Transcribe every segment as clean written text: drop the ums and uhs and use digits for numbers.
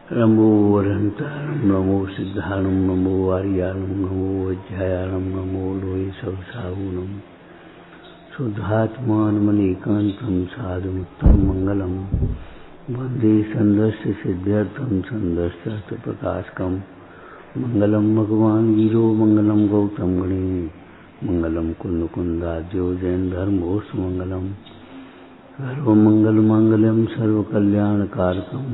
नमो वरहंतारं नमो सिद्धारणं नमो आर्याणं नमो वज्रायाणं नमो लोये सवसाहुनं शुद्धात्मानमनेकान्तं साधुमुत्तमं मंगलम वंदे संदस्य सिद्ध्यर्थं संदस्यार्थप्रकाशकं मंगलम भगवान वीरो मंगलम गौतम गणे मंगलम कुंदकुंदाद्यो जैन धर्मोस मंगलम सर्वमंगल मांगल्यम सर्वकल्याणकारकम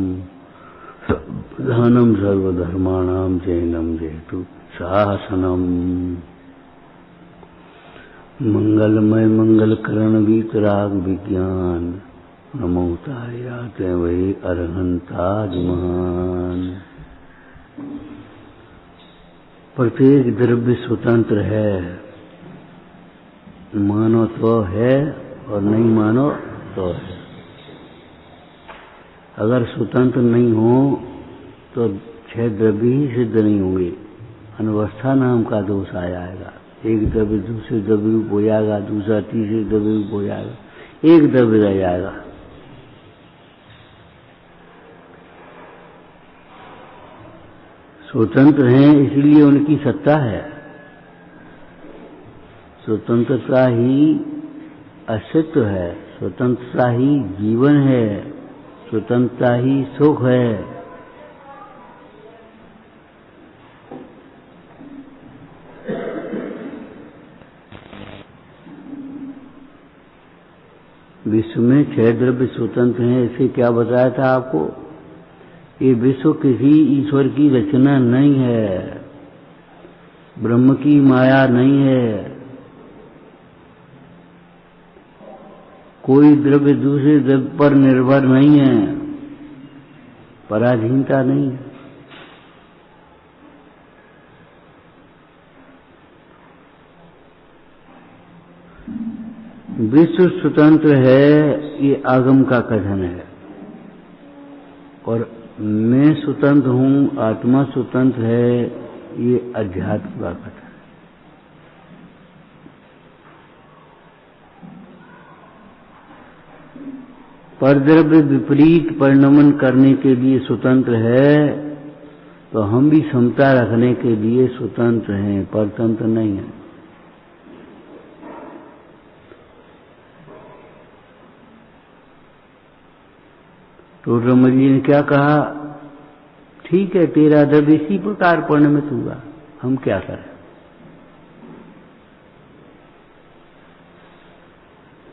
प्रधानम सर्वधर्माणां जैनम जयतु शासनम। मंगलमय मंगलकरण वीतराग विज्ञान नमो तायाते वही अरहंताज महान। प्रत्येक द्रव्य स्वतंत्र है, मानो तो है और नहीं मानो तो है। अगर स्वतंत्र नहीं हो तो छह द्रव्य ही सिद्ध नहीं होंगे, अनवस्था नाम का दोष आ जाएगा। एक द्रव्य दूसरे द्रव्य रूप हो जाएगा, दूसरा तीसरे द्रव्य रूप हो जाएगा, एक द्रव्य रह जाएगा। स्वतंत्र हैं इसलिए उनकी सत्ता है। स्वतंत्रता ही अस्तित्व है, स्वतंत्रता ही जीवन है, स्वतंत्रता ही सुख है। विश्व में छह द्रव्य स्वतंत्र हैं, इसे क्या बताया था आपको? ये विश्व किसी ईश्वर की रचना नहीं है, ब्रह्म की माया नहीं है। कोई द्रव्य दूसरे द्रव्य पर निर्भर नहीं है, पराधीनता नहीं है। विश्व स्वतंत्र है, ये आगम का कथन है। और मैं स्वतंत्र हूं, आत्मा स्वतंत्र है, ये अध्यात्म का कथन है। परद्रव्य विपरीत परिणमन करने के लिए स्वतंत्र है, तो हम भी समता रखने के लिए स्वतंत्र हैं, परतंत्र नहीं है। तो रमन जी ने क्या कहा? ठीक है, तेरा द्रव्य इसी प्रकार परिणमित हुआ, हम क्या करें?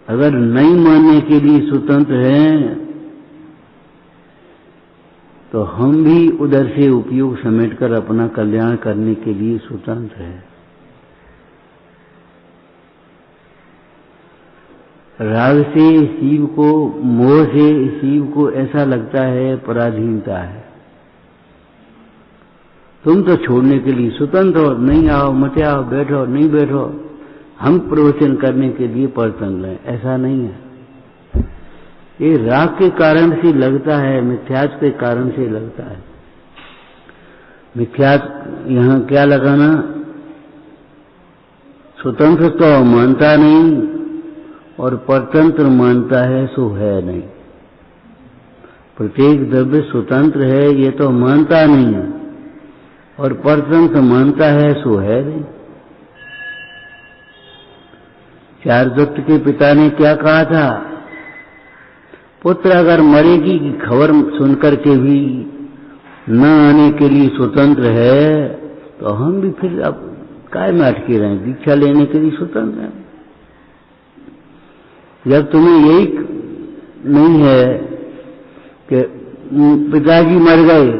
अगर नहीं मानने के लिए स्वतंत्र हैं तो हम भी उधर से उपयोग समेटकर अपना कल्याण करने के लिए स्वतंत्र हैं। राग से शिव को, मोह से शिव को ऐसा लगता है पराधीनता है। तुम तो छोड़ने के लिए स्वतंत्र हो, नहीं आओ, मत आओ, बैठो, नहीं बैठो, हम प्रवचन करने के लिए परतंत्र हैं, ऐसा नहीं है। ये राग के कारण से लगता है, मिथ्यात्व के कारण से लगता है। मिथ्यात्व यहां क्या लगाना? स्वतंत्र तो मानता नहीं और परतंत्र मानता है, सो है नहीं। प्रत्येक द्रव्य स्वतंत्र है ये तो मानता नहीं है, और परतंत्र मानता है, सो है नहीं। चारदत्त के पिता ने क्या कहा था? पुत्र अगर मरेगी की खबर सुनकर के भी न आने के लिए स्वतंत्र है, तो हम भी फिर अब काय में अटके रहें, दीक्षा लेने के लिए स्वतंत्र हैं। जब तुम्हें यही नहीं है कि पिताजी मर गए,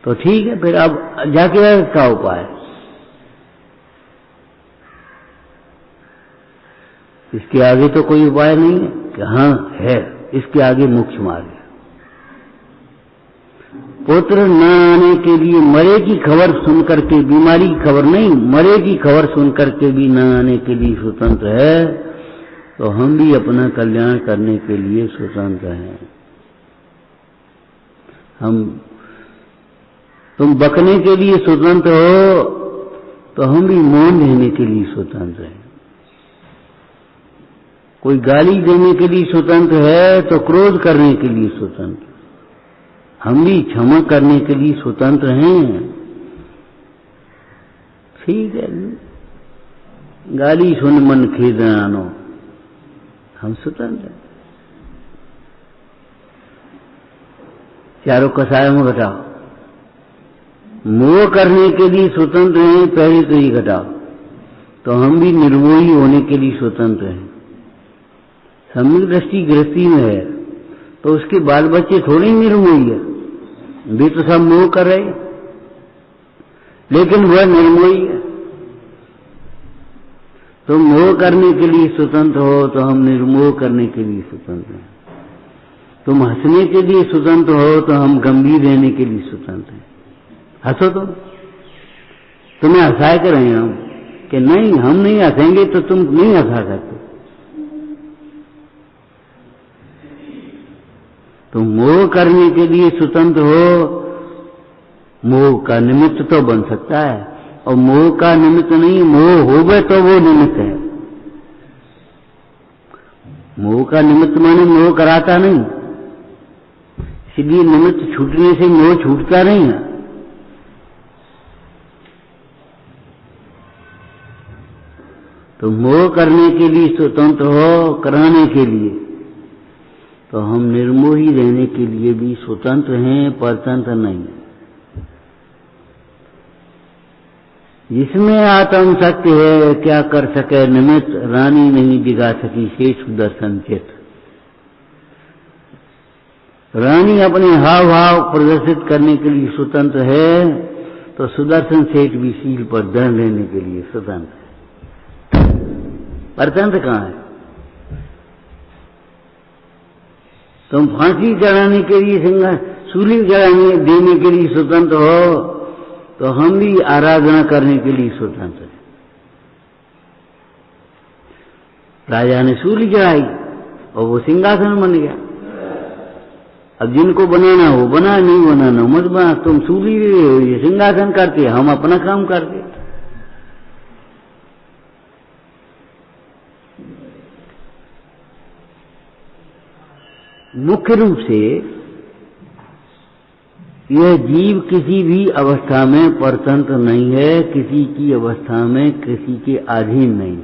तो ठीक है, फिर अब जाके क्या उपाय? इसके आगे तो कोई उपाय नहीं है कि हाँ है, इसके आगे मोक्ष मार्ग है। पुत्र न आने के लिए, मरे की खबर सुनकर के, बीमारी की खबर नहीं, मरे की खबर सुनकर के भी न आने के लिए स्वतंत्र है, तो हम भी अपना कल्याण करने के लिए स्वतंत्र हैं। तुम बकने के लिए स्वतंत्र हो, तो हम भी मौन रहने के लिए स्वतंत्र हैं। कोई गाली देने के लिए स्वतंत्र है, तो क्रोध करने के लिए स्वतंत्र। हम भी क्षमा करने के लिए स्वतंत्र हैं। ठीक है, गाली सुन मन खेद आनो, हम स्वतंत्र हैं। चारों कसायों में घटाओ, मोह करने के लिए स्वतंत्र हैं, पहले तो ये घटाओ, तो हम भी निर्मोही होने के लिए स्वतंत्र हैं। सम्यक दृष्टि गृहस्थी में है तो उसके बाल बच्चे थोड़ी निर्मोही है, वे तो सब मोह कर रहे, लेकिन वह निर्मोही है। तो मोह करने के लिए स्वतंत्र हो तो हम निर्मोह करने के लिए स्वतंत्र हैं। तुम हंसने के लिए स्वतंत्र हो तो हम गंभीर रहने के लिए स्वतंत्र हैं। हंसो तुम्हें हंसाए कर रहे हैं हम, कि नहीं हम नहीं हंसेंगे तो तुम नहीं हंसा सकते। तुम मोह करने के लिए स्वतंत्र हो, मोह का निमित्त तो बन सकता है, और मोह का निमित्त नहीं, मोह हो गए तो वो निमित्त है। मोह का निमित्त माने मोह कराता नहीं, इसलिए निमित्त छूटने से मोह छूटता नहीं है। तो मोह करने के लिए स्वतंत्र हो, कराने के लिए, तो हम निर्मोही रहने के लिए भी स्वतंत्र हैं, परतंत्र नहीं। जिसमें आत्म शक्ति है, क्या कर सके निमित्त, रानी नहीं दिखा सकी शेष सुदर्शन चित। रानी अपने हाव भाव प्रदर्शित करने के लिए स्वतंत्र है, तो सुदर्शन सेठ भी शील पर दृढ़ रहने के लिए स्वतंत्र है। परतंत्र कहाँ है? तुम फांसी चढ़ाने के लिए, सूली चढ़ाने देने के लिए स्वतंत्र हो, तो हम भी आराधना करने के लिए स्वतंत्र हैं। राजा ने सूली चढ़ाई और वो सिंहासन बन गया। अब जिनको बनाना हो बना, नहीं बनाना मत बना। तुम सूली ये सिंहासन करते, हम अपना काम करते। मुख्य रूप से यह जीव किसी भी अवस्था में परतंत्र नहीं है, किसी की अवस्था में किसी के अधीन नहीं,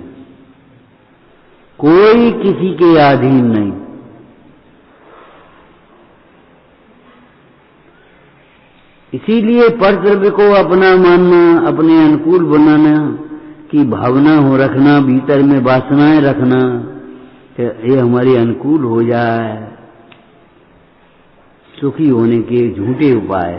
कोई किसी के अधीन नहीं। इसीलिए परद्रव्य को अपना मानना, अपने अनुकूल बनाना की भावना हो रखना, भीतर में वासनाएं रखना, ये हमारे अनुकूल हो जाए, सुखी होने के झूठे उपाय।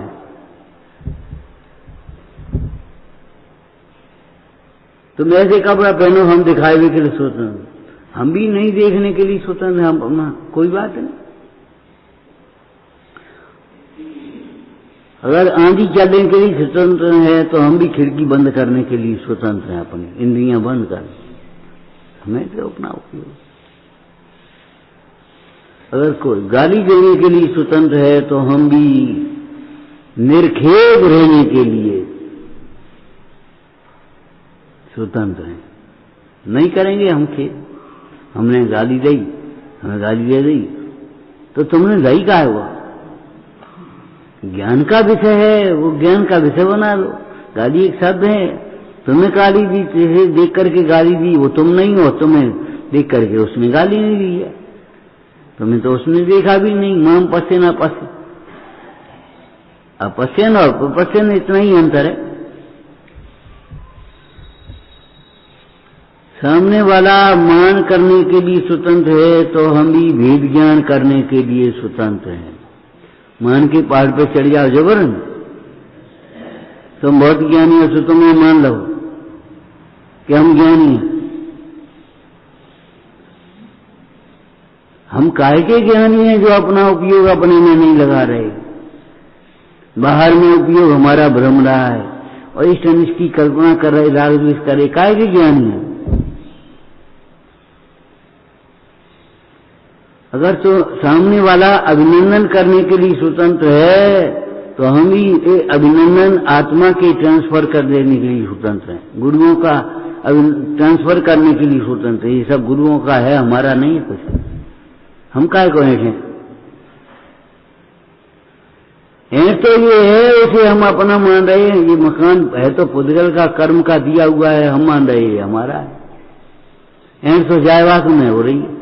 तुम ऐसे कपड़ा पहनो, हम दिखावे के लिए स्वतंत्र, हम भी नहीं देखने के लिए स्वतंत्र, हम अपना कोई बात नहीं। अगर आंधी चलने के लिए स्वतंत्र है तो हम भी खिड़की बंद करने के लिए स्वतंत्र हैं, अपनी इंद्रियां बंद कर, हमें तो अपना उपयोग। अगर कोई गाली देने के लिए स्वतंत्र है तो हम भी निर्खेद रहने के लिए स्वतंत्र हैं। नहीं करेंगे हम खेद, हमने गाली दी, हमें गाली दे दी, तो तुमने दही का है, वो ज्ञान का विषय है, वो ज्ञान का विषय बना लो। गाली एक शब्द है, तुम्हें गाली दी, तुझे देख करके गाली दी, वो तुम नहीं हो, तुम्हें देख करके उसने गाली नहीं दी है, तुम्हें तो उसने देखा भी नहीं। माम पश्यन अपश्यन, अपश्यन और पश्यन इतना ही अंतर है। सामने वाला मान करने के लिए स्वतंत्र है तो हम भी भेद ज्ञान करने के लिए स्वतंत्र हैं। मान के पहाड़ पे चढ़ जाओ जबरन, तुम बहुत ज्ञानी हो तो तुम्हें मान लो कि हम ज्ञानी हैं। हम काहे के ज्ञानी हैं जो अपना उपयोग अपने में नहीं लगा रहे, बाहर में उपयोग हमारा भ्रम रहा है और इष्ट अनिष्ट की कल्पना कर रहे, राग द्वेष कर रहे, काहे के ज्ञानी हैं? अगर तो सामने वाला अभिनंदन करने के लिए स्वतंत्र है तो हम ही अभिनंदन आत्मा के ट्रांसफर कर देने के लिए स्वतंत्र हैं। गुरुओं का ट्रांसफर करने के लिए स्वतंत्र है। ये सब गुरुओं का है, हमारा नहीं है कुछ। हम काहे को हैं? तो ये है, उसे हम अपना मान रहे हैं। ये मकान है तो पुद्गल का कर्म का दिया हुआ है, हम मान रहे हैं हमारा है। ऐंठ तो जायवास में हो रही है।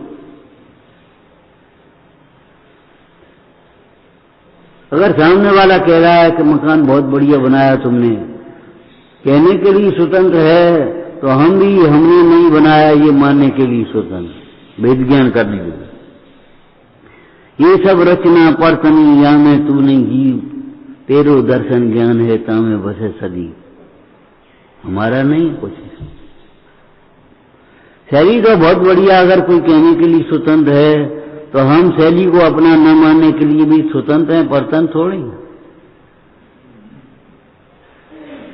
अगर सामने वाला कह रहा है कि मकान बहुत बढ़िया बनाया तुमने, कहने के लिए स्वतंत्र है, तो हम भी हमने नहीं बनाया ये मानने के लिए स्वतंत्र, वेद ज्ञान करने के लिए। ये सब रचना परतनी या में तू नहीं जीव, तेरो दर्शन ज्ञान है तामे बसे सदी। हमारा नहीं कुछ। शैली तो बहुत बढ़िया, अगर कोई कहने के लिए स्वतंत्र है तो हम शैली को अपना न मानने के लिए भी स्वतंत्र हैं, परतन थोड़े।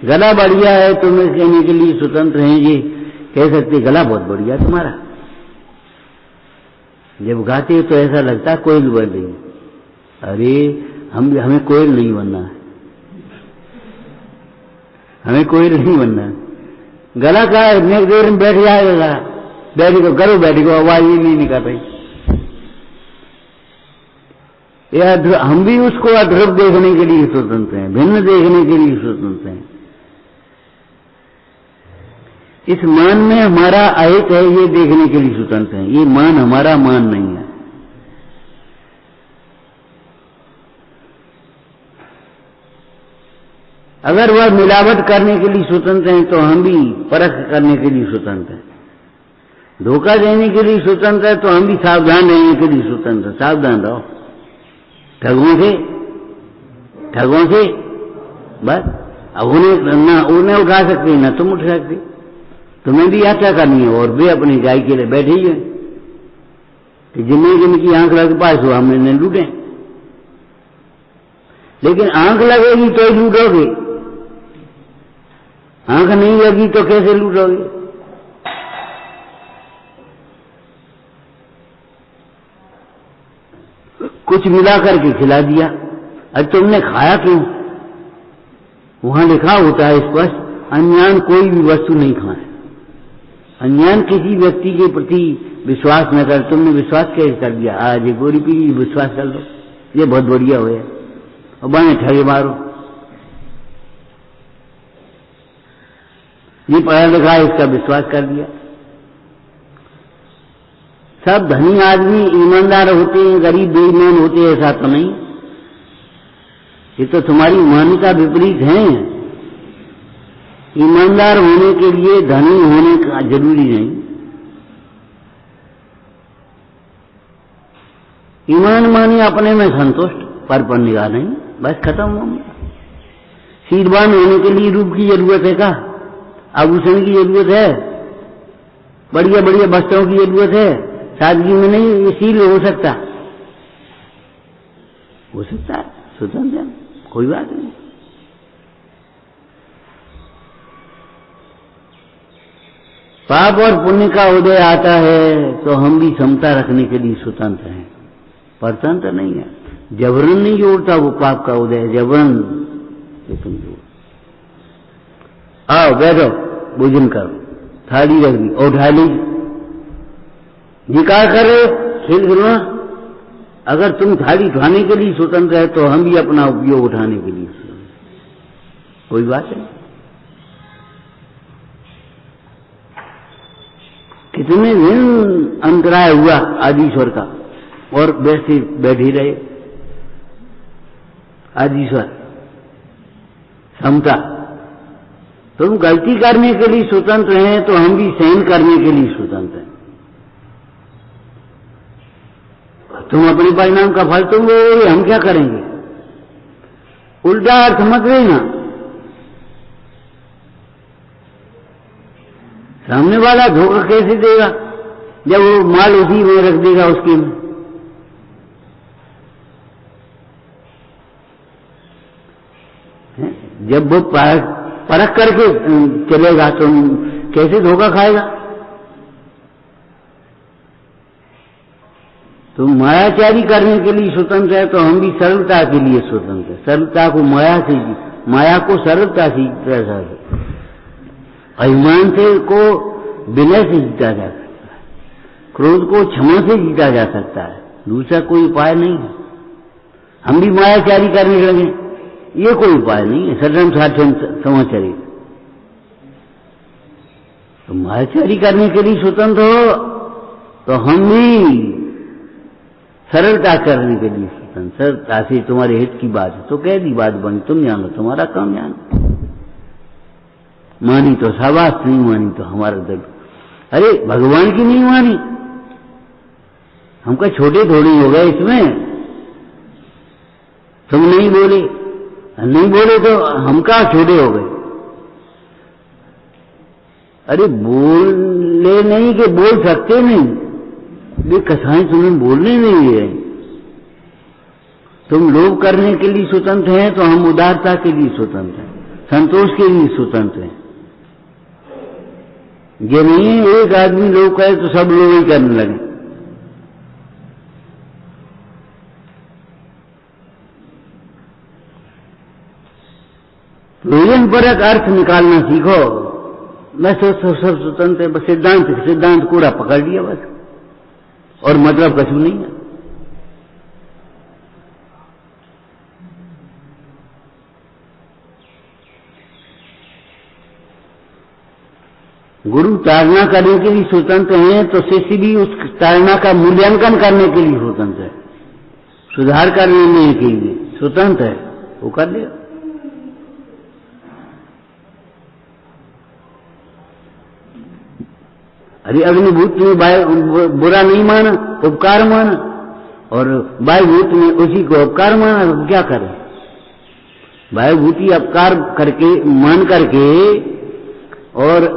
गला बढ़िया है तुम्हें कहने के लिए स्वतंत्र हैं, ये कह सकते गला बहुत बढ़िया तुम्हारा। जब गाते तो ऐसा लगता कोयल बन रही। अरे हमें कोयल नहीं बनना है, हमें कोयल नहीं बनना है। गला का नेक देर में बैठ जाएगा, बैठी को करो, बैठी को आवाज ही नहीं निकल रही। हम भी उसको अध्रुव देखने के लिए स्वतंत्र हैं, भिन्न देखने के लिए स्वतंत्र हैं। इस मान में हमारा अहित है, ये देखने के लिए स्वतंत्र है। ये मान हमारा मान नहीं है। अगर वह मिलावट करने के लिए स्वतंत्र हैं तो हम भी परख करने के लिए स्वतंत्र हैं। धोखा देने के लिए स्वतंत्र है तो हम भी सावधान रहने के लिए स्वतंत्र। सावधान रहो ठगों से बस। अब उन्हें उठा सकते ना तुम उठ सकते। तुम्हें भी यात्रा करनी है और वे अपनी गाय के लिए बैठे ही है कि जिनकी आंख लग पास हो हमने नहीं लूटे। लेकिन आंख लगेगी तो ही लूटोगे, आंख नहीं लगी तो कैसे लूटोगे? कुछ मिला करके खिला दिया। अरे तुमने खाया क्यों? वहां लिखा होता है स्पष्ट, अज्ञान कोई भी वस्तु नहीं खाए। अज्ञान किसी व्यक्ति के प्रति विश्वास न कर। तुमने विश्वास कैसे कर दिया? आज ये गोरी पी विश्वास कर लो, ये बहुत बढ़िया हो गया, और बने ठगे मारो। ये पढ़ा लिखा है, इसका विश्वास कर दिया। सब धनी आदमी ईमानदार होते हैं, गरीब बेईमान होते हैं, ऐसा तो नहीं। ये तो तुम्हारी मान्यता विपरीत है। ईमानदार होने के लिए धनी होने का जरूरी नहीं। ईमान माने अपने में संतुष्ट, पर निगाह नहीं, बस खत्म हो गया। शीलवान होने के लिए रूप की जरूरत है, का आभूषण की जरूरत है, बढ़िया बढ़िया वस्त्रों की जरूरत है, सादगी में नहीं। ये शील हो सकता है, स्वतंत्र, कोई बात नहीं। पाप और पुण्य का उदय आता है तो हम भी समता रखने के लिए स्वतंत्र हैं, परतंत्र नहीं है। जबरन नहीं जोड़ता वो पाप का उदय, जबरन तुम जोड़। आओ बैठो, भोजन करो, थाली रख दी और उठा ली। ये क्या कर रहे खेल खिलना? अगर तुम थाली उठाने के लिए स्वतंत्र है तो हम भी अपना उपयोग उठाने के लिए स्वतंत्र, कोई बात नहीं। कितने दिन अंतराय हुआ आदिश्वर का, और वैसे बैठे रहे। आदिश्वर समता। तुम गलती करने के लिए स्वतंत्र हैं तो हम भी सहन करने के लिए स्वतंत्र हैं। तुम अपने परिणाम का फल तुम लोगे, हम क्या करेंगे? उल्टा अर्थ मत लेना। सामने वाला धोखा कैसे देगा जब वो माल उसी में रख देगा उसके में? जब वो परख करके चलेगा तो कैसे धोखा खाएगा? तो मायाचारी करने के लिए स्वतंत्र है तो हम भी सरलता के लिए स्वतंत्र है। सरलता को माया को सरलता से जीता जा सकता है, अभिमान से को विनय से जीता जा सकता है, क्रोध को क्षमा से जीता जा सकता है। दूसरा कोई उपाय नहीं है। हम भी मायाचारी करने लगे, ये कोई उपाय नहीं है। सदम साधन समाचारी तो मायाचारी करने के लिए स्वतंत्र हो, तो हम भी सरलता करने के लिए स्वतंत्र। सरलता से तुम्हारे हित की बात है तो कह दी, बात बनी, तुम जानो, तुम्हारा काम जानो। मानी तो शाबाश, नहीं मानी तो हमारा दर्द। अरे भगवान की नहीं मानी, हमका छोटे थोड़ी हो गए इसमें। तुम नहीं बोले, नहीं बोले तो हम का छोटे हो गए। अरे बोले नहीं कि बोल सकते नहीं, ये कसाई तुम्हें बोलने नहीं है। तुम लोभ करने के लिए स्वतंत्र हैं तो हम उदारता के लिए स्वतंत्र हैं, संतोष के लिए स्वतंत्र हैं। ये नहीं है एक आदमी लोभ करे तो सब लोग ही करने लगे। प्रयोजन परक अर्थ निकालना सीखो। मैं सब स्वतंत्र है, बस सिद्धांत कूड़ा पकड़ लिया बस, और मतलब कछु नहीं है। गुरु ताड़ना करने के लिए स्वतंत्र हैं तो शिष्य भी उस ताड़ना का मूल्यांकन करने के लिए स्वतंत्र है, सुधार करने के लिए स्वतंत्र है, वो कर ले। अरे अग्निभूत ने बुरा नहीं माना, उपकार माना, और वायुभूत ने उसी को उपकार माना, तो क्या करे? वायुभूति अपकार करके मान करके और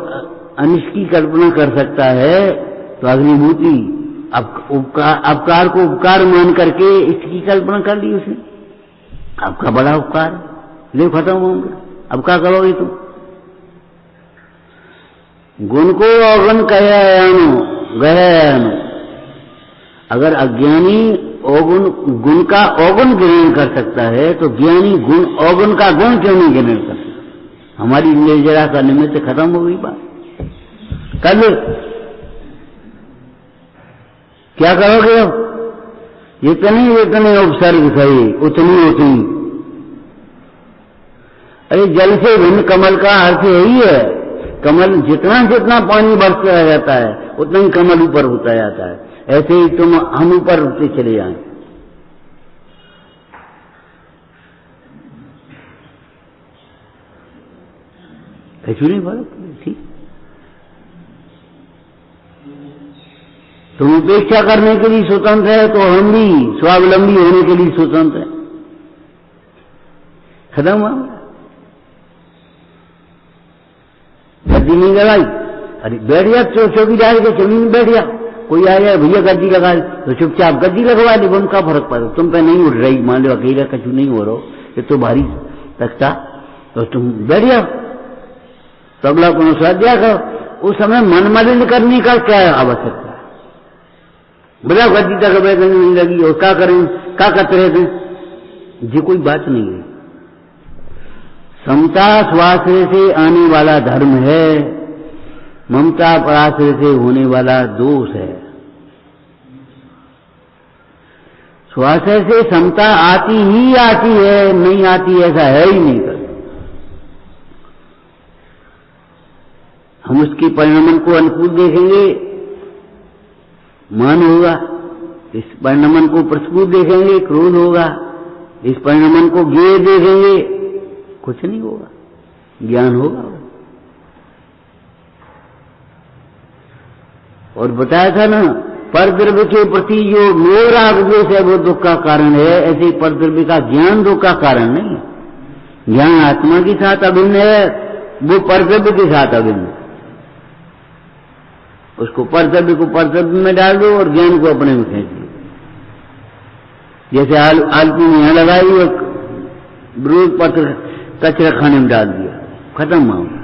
अनिष्ट की कल्पना कर सकता है, तो अग्निभूति अपकार को उपकार मान करके इसकी कल्पना कर ली उसने। आपका बड़ा उपकार है, ले खत्म होंगे, अब क्या करोगे तुम? गुण को अवगुण गहनो। अगर अज्ञानी गुण का अवगुण ग्रहण कर सकता है तो ज्ञानी गुण अवगुण का गुण क्यों नहीं ग्रहण कर सकता? हमारी निर्जरा का निमित्त खत्म हो गई बात। कल क्या करोगे? अब इतने उपसर्ग सही, उतनी। अरे जल से भिन्न कमल का अर्थ यही है। कमल जितना पानी बरसता जाता है उतना ही कमल ऊपर होता जाता है। ऐसे ही हम ऊपर उठते चले जाएं। कछु नहीं फर्क, ठीक। तुम उपेक्षा करने के लिए स्वतंत्र है तो हम भी स्वावलंबी होने के लिए स्वतंत्र है। खत्म हुआ। गद्दी नहीं लगाई, अरे बैठ जा, चौकीदार के जमीन में बैठ जा। कोई आ जाए, भैया गद्दी लगा तो चुपचाप गद्दी लगवा दे, उनका फर्क पड़े। तुम पे नहीं उठ रही, मान लो अकेला कछु नहीं हो रहा, ये तो भारी तख्ता, तो तुम बैठ जाओ, तबला को साथ दिया करो। उस समय मन मलिन करने का क्या आवश्यकता है? बोला गद्दी तक बैठने नहीं लगी और क्या करें, क्या करते रहते? ये कोई बात नहीं है। समता स्वाश्रय से आने वाला धर्म है, ममता पराश्रय से होने वाला दोष है। स्वाश्रय से समता आती ही आती है, नहीं आती ऐसा है ही नहीं। हम उसके परिणाम को अनुकूल देखेंगे, मान होगा। इस परिणाम को प्रतिकूल देखेंगे, क्रोध होगा। इस परिणाम को ज्ञेय देखेंगे, कुछ नहीं होगा, ज्ञान होगा। और बताया था ना, परद्रव्य के प्रति जो मोह राग द्वेष है वो दुख का कारण है, ऐसे ही परद्रव्य का ज्ञान दुख का कारण नहीं है। ज्ञान आत्मा के साथ अभिन्न है, वो परद्रव्य के साथ अभिन्न है। उसको परद्रव्य को परद्रव्य में डाल दो और ज्ञान को अपने में खींच दो। जैसे आलपी में यहां लगाई और ब्रूद पत्र कचरा खाने में डाल दिया, खत्म मामला।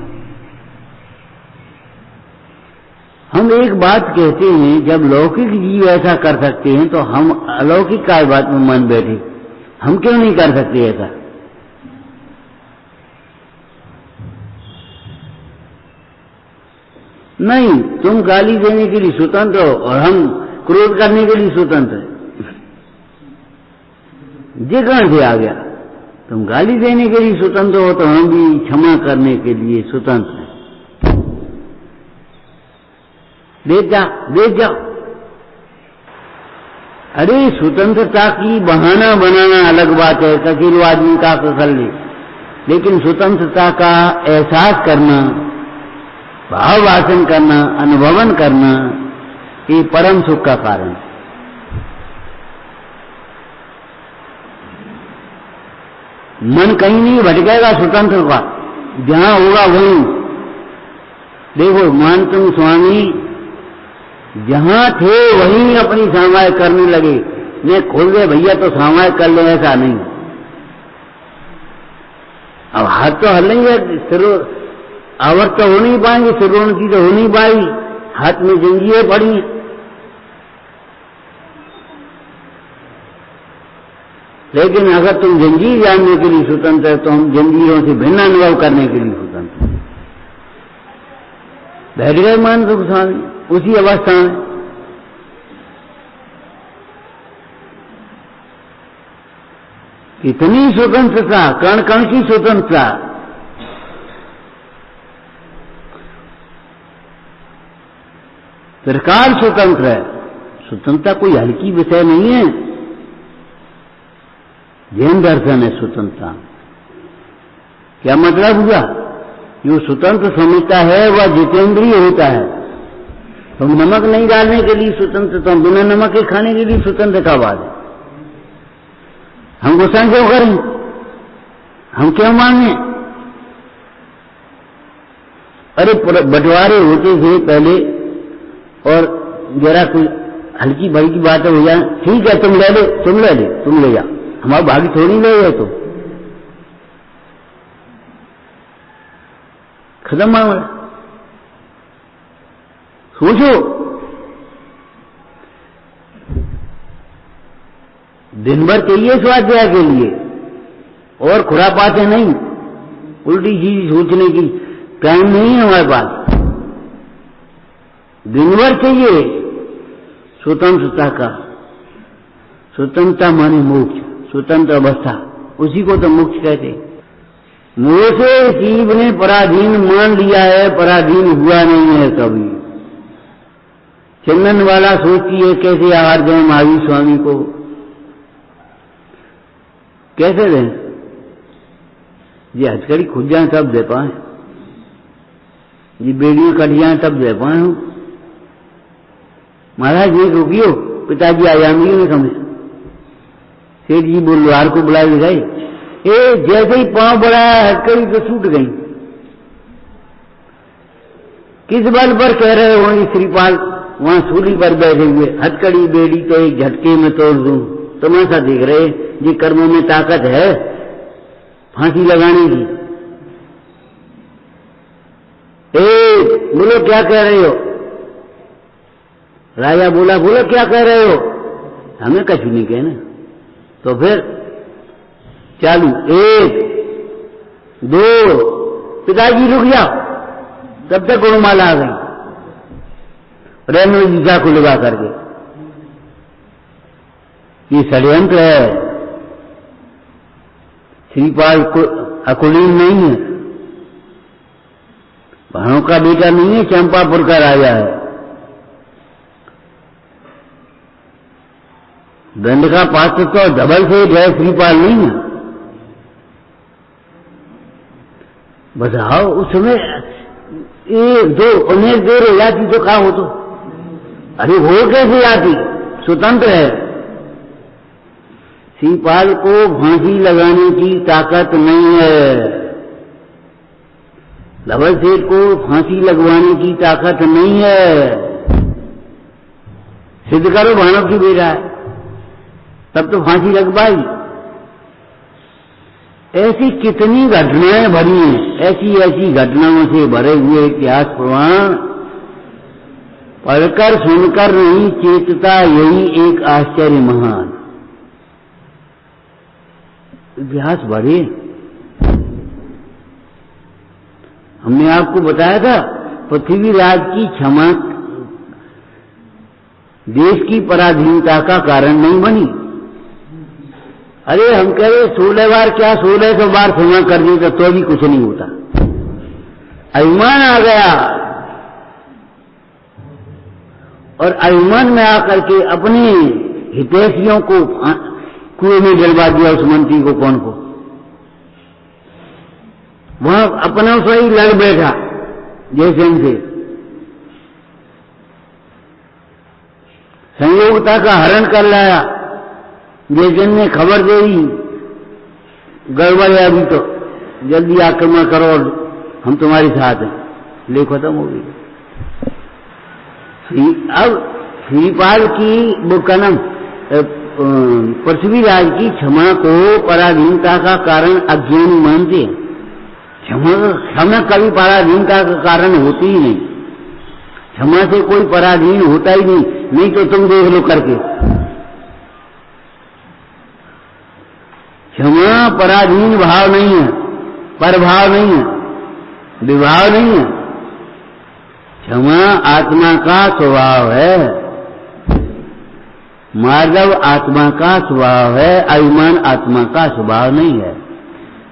हम एक बात कहते हैं, जब लौकिक जीव ऐसा कर सकते हैं तो हम अलौकिक काय बात में मन बैठे, हम क्यों नहीं कर सकते ऐसा? नहीं, तुम गाली देने के लिए स्वतंत्र हो और हम क्रोध करने के लिए स्वतंत्र हैं। ये कहां से आ गया? तुम गाली देने के लिए स्वतंत्र हो तो हम भी क्षमा करने के लिए स्वतंत्र हैं। देख जाओ। अरे स्वतंत्रता की बहाना बनाना अलग बात है, ककील आदमी का कर ले, लेकिन स्वतंत्रता का एहसास करना, भाव वासन करना, अनुभवन करना, ये परम सुख का कारण है। मन कहीं नहीं भटकेगा स्वतंत्र का, जहां होगा वहीं। देखो मानसिंह स्वामी जहां थे वहीं अपनी सामायिक करने लगे। मैं खोल दे भैया तो सामायिक कर ले, ऐसा नहीं। अब हाथ तो हल नहीं है, आवृत तो हो नहीं पाएंगे, सिरोन्नति तो हो नहीं पाई, हाथ में जंजीरें पड़ी हैं। लेकिन अगर तुम जंजीर जानने के लिए स्वतंत्र है तो हम जंजीरों से भिन्न अनुभव करने के लिए स्वतंत्र हैं। बैठ गए मानसिक स्वामी उसी अवस्था में। कितनी स्वतंत्रता, कण कण की स्वतंत्रता। सरकार स्वतंत्र है, स्वतंत्रता कोई हल्की विषय नहीं है। जैन दर्शन है स्वतंत्रता। क्या मतलब हुआ? जो स्वतंत्र समझता है वह जितेंद्रिय होता है। तो नमक नहीं डालने के लिए स्वतंत्र, तो हम बिना नमक के खाने के लिए स्वतंत्र का बात है। हम गुस्सा क्यों करें? हम क्यों मांगे? अरे बंटवारे होते थे पहले, और जरा कोई हल्की भल्की बातें हो जाए, ठीक है तुम ले लो, तुम ले जा, हमारा भागी थोड़ी ले गए तो खत्म मामला। सोचो, दिन भर चाहिए स्वाध्याय के लिए और खुरापाते नहीं, उल्टी चीज सोचने की टाइम नहीं है हमारे पास। दिन भर चाहिए स्वतंत्रता का। स्वतंत्रता माने मोक्ष, स्वतंत्र अवस्था, उसी को तो मोक्ष कहते। मोह से जीव ने पराधीन मान लिया है, पराधीन हुआ नहीं है कभी। चंदन वाला सोचती है कैसे आहार दें महावीर स्वामी को, कैसे दें? ये हथकड़ी खुद जाए तब दे पाए, ये बेड़ियां कट जाए तब दे पाए हूं। महाराज ये रुकियो, पिताजी आ जाएंगे ने कम। सेठ जी बुलवार को बुलाए गए, जैसे ही पांव बढ़ाया हथकड़ी तो छूट गई। किस बल पर कह रहे हो? श्रीपाल वहां सूली पर बैठे हुए, हथकड़ी बेड़ी तो एक झटके में तोड़ दूं। तमाशा देख रहे, ये कर्मों में ताकत है फांसी लगाने की। बोलो क्या कह रहे हो? राजा बोला, बोलो क्या कह रहे हो? हमें कछु नहीं कहना। तो फिर चालू, 1 2, पिताजी रुक जाओ। तब तक गुणमाला आ गई, रेणु जीजा को लगा करके। ये षड्यंत्र है। श्रीपाल को अकुलीन नहीं है, भाणों का बेटा नहीं है, चंपापुर का राजा है। दंड का पात्र तो डबल से है, श्रीपाल नहीं है। बताओ उस समय 1 2 उन्हें देर हो जाती तो क्या हो? तो अरे वो कैसे जाती? स्वतंत्र है। श्रीपाल को फांसी लगाने की ताकत नहीं है, धवल सेठ को फांसी लगवाने की ताकत नहीं है। सिद्ध करो भाणव की बेटा है, तब तो फांसी लग पाई। ऐसी कितनी घटनाएं भरी हैं, ऐसी ऐसी घटनाओं से भरे हुए इतिहास पुराण पढ़कर सुनकर नहीं चेतता, यही एक आश्चर्य महान। इतिहास भरे। हमने आपको बताया था पृथ्वीराज की क्षमा देश की पराधीनता का कारण नहीं बनी, अरे हम कह रहे 16 बार क्या 1600 बार क्षमा कर दी तो भी कुछ नहीं होता। अभिमान आ गया और अभिमान में आकर के अपने हितैषियों को कुएं में डलवा दिया, उस मंत्री को, कौन को, वहां अपनों से ही लड़ बैठा जयसेन से। संयोगता का हरण कर लाया। जयसेन ने खबर दे दी, गड़बड़ है अभी तो, जल्दी आक्रमण करो और हम तुम्हारे साथ हैं। ले खत्म हो गई। अब श्रीपाल की वो कनम पृथ्वीराज की क्षमा को पराधीनता का कारण अज्ञानी मानते हैं। क्षमा कभी पराधीनता का कारण होती ही नहीं। क्षमा से कोई पराधीन होता ही नहीं। नहीं तो तुम देख लो करके, क्षमा पराधीन भाव नहीं है, परभाव नहीं है, विभाव नहीं है। क्षमा आत्मा का स्वभाव है, मार्दव आत्मा का स्वभाव है, अभिमान आत्मा का स्वभाव नहीं है।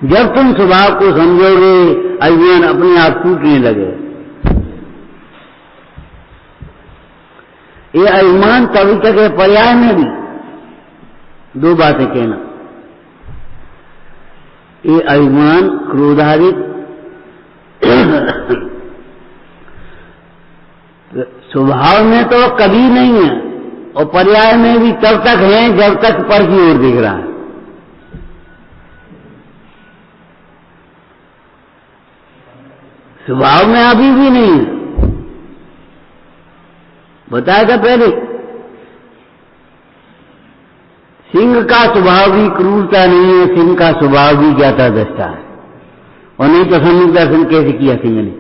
जब तुम स्वभाव को समझोगे अभिमान अपने आप टूटने लगे। ये अभिमान तभी तक है, पर्याय में भी दो बातें कहना। ये अभिमान क्रोधाधिक स्वभाव में तो कभी नहीं है और पर्याय में भी तब तक है जब तक पर की ओर दिख रहा है। स्वभाव में अभी भी नहीं है। बताया था पहले, सिंह का स्वभाव भी क्रूरता नहीं है, सिंह का स्वभाव भी ज्ञाता दृष्टा है। और नहीं तो सम्यक दर्शन कैसे किया सिंह ने?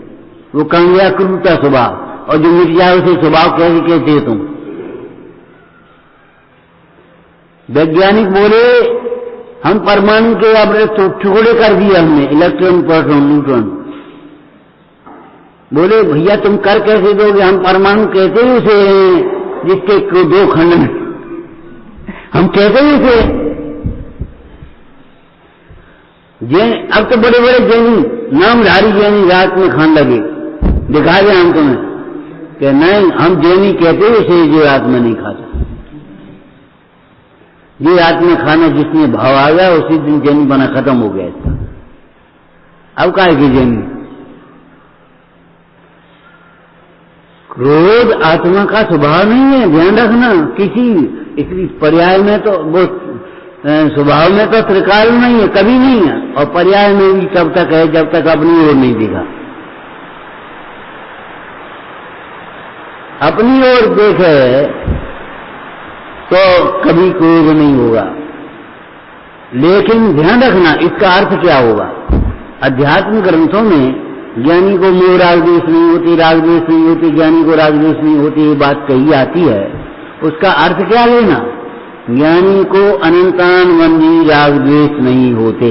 वो कह गया क्रूरता स्वभाव, और जो मिट जाए उसे स्वभाव कैसे कहते हो तुम? वैज्ञानिक बोले हम परमाणु के अब टुकड़े कर दिए हमने, इलेक्ट्रॉन, प्रोटॉन, न्यूट्रॉन। बोले भैया तुम कर कैसे दोगे? हम परमाणु कहते ही उसे जिसके दो खंड में, हम कहते ही उसे। अब तो बड़े बड़े जैनी, नामधारी जैनी रात में खान लगे, दिखा दें हम तुम्हें कि नहीं, हम जैनी कहते ही उसे जो रात में नहीं खाता। ये रात में खाना जिसमें भाव आ गया उसी दिन जैनी बना, खत्म हो गया इसका। अब काहे की जैनी? क्रोध आत्मा का स्वभाव नहीं है, ध्यान रखना। किसी इसलिए पर्याय में तो वो स्वभाव में तो त्रिकाल नहीं है, कभी नहीं है, और पर्याय में भी तब तक है जब तक अपनी ओर नहीं दिखा। अपनी ओर देखे तो कभी क्रोध नहीं होगा। लेकिन ध्यान रखना इसका अर्थ क्या होगा। अध्यात्म ग्रंथों में ज्ञानी को मोह राग द्वेष नहीं होती, राग द्वेष नहीं होती, ज्ञानी को राग द्वेष नहीं होती, ये बात कही आती है। उसका अर्थ क्या लेना? ज्ञानी को अनंतान बंदी राग द्वेष नहीं होते।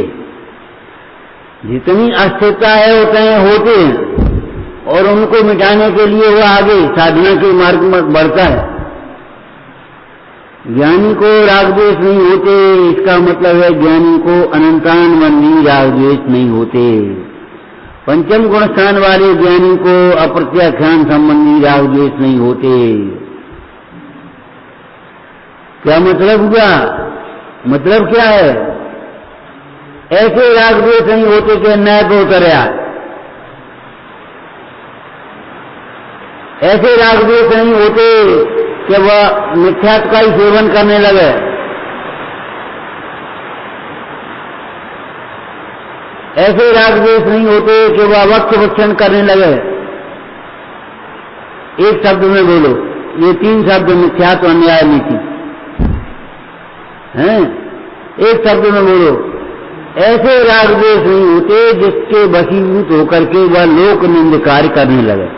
जितनी अस्थिरता है उतने होते हैं, और उनको मिटाने के लिए वो आगे साधना के मार्ग में बढ़ता है। ज्ञानी को राग द्वेष नहीं होते, इसका मतलब है ज्ञानी को अनंतान बंदी राग द्वेष नहीं होते। पंचम गुण स्थान वाले ज्ञानी को अप्रत्याख्यान संबंधी राग द्वेष नहीं होते। क्या मतलब हुआ? मतलब क्या है? ऐसे राग द्वेष नहीं होते कि न्याय को उतरया, ऐसे राग द्वेष नहीं होते कि वह मिथ्यात्व का ही सेवन करने लगे, ऐसे राग द्वेष नहीं होते कि वह वक्त भक्षण करने लगे। एक शब्द में बोलो, ये तीन शब्द मिथ्यात्व, अन्याय, नीति हैं। एक शब्द में बोलो, ऐसे राग द्वेष नहीं होते जिसके वशीभूत होकर के वह लोक निंद कार्य करने लगे।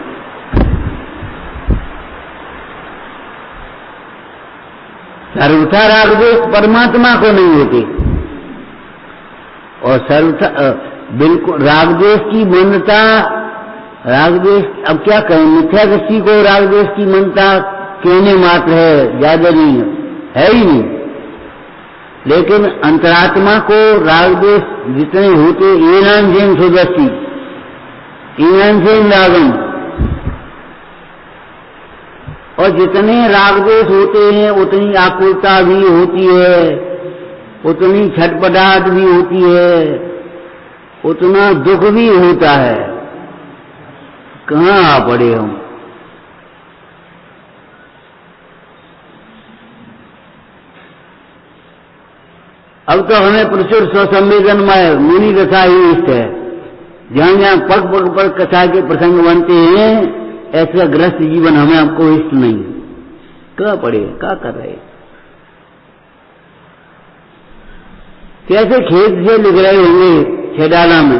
सर्वथा राग द्वेष परमात्मा को नहीं होते, और सर्वथा बिल्कुल राग द्वेष की मान्यता, राग द्वेष अब क्या कहें, मिथ्या दृष्टि को राग द्वेष की मान्यता कहने मात्र है, ज्यादा नहीं है ही नहीं। लेकिन अंतरात्मा को राग द्वेष जितने होते एनांशेन सुदर्शी एनांशेन रागम, और जितने राग द्वेष होते हैं उतनी आकुलता भी होती है, उतनी छटपटाहट भी होती है, उतना दुख भी होता है। कहाँ आ पड़े हम। अब तो हमें प्रचुर स्वसंवेदनमय मुनि दशा ही इष्ट है। जहां जहां पग पग पर कथा के प्रसंग बनते हैं, ऐसा ग्रस्त जीवन हमें आपको इष्ट नहीं। क्या पड़े, क्या कर रहे, कैसे खेत से लिख रहे होंगे छेडाला में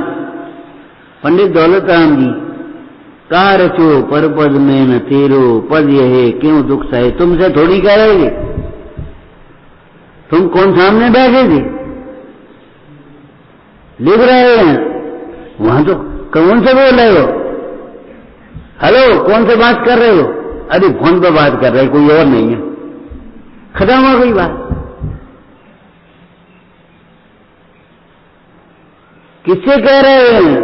पंडित दौलत राम जी, कहा रचो पर पद में न तेरो, पद यह क्यों दुख सहे। तुमसे थोड़ी कह रहे थे, तुम कौन सामने बैठे थे, लिख रहे हैं वहां, तो कौन से बोल रहे हो, हेलो कौन से बात कर रहे हो, अरे फोन पे बात कर रहे, कोई और नहीं है, खत्म हो गई बात। किससे कह रहे हैं,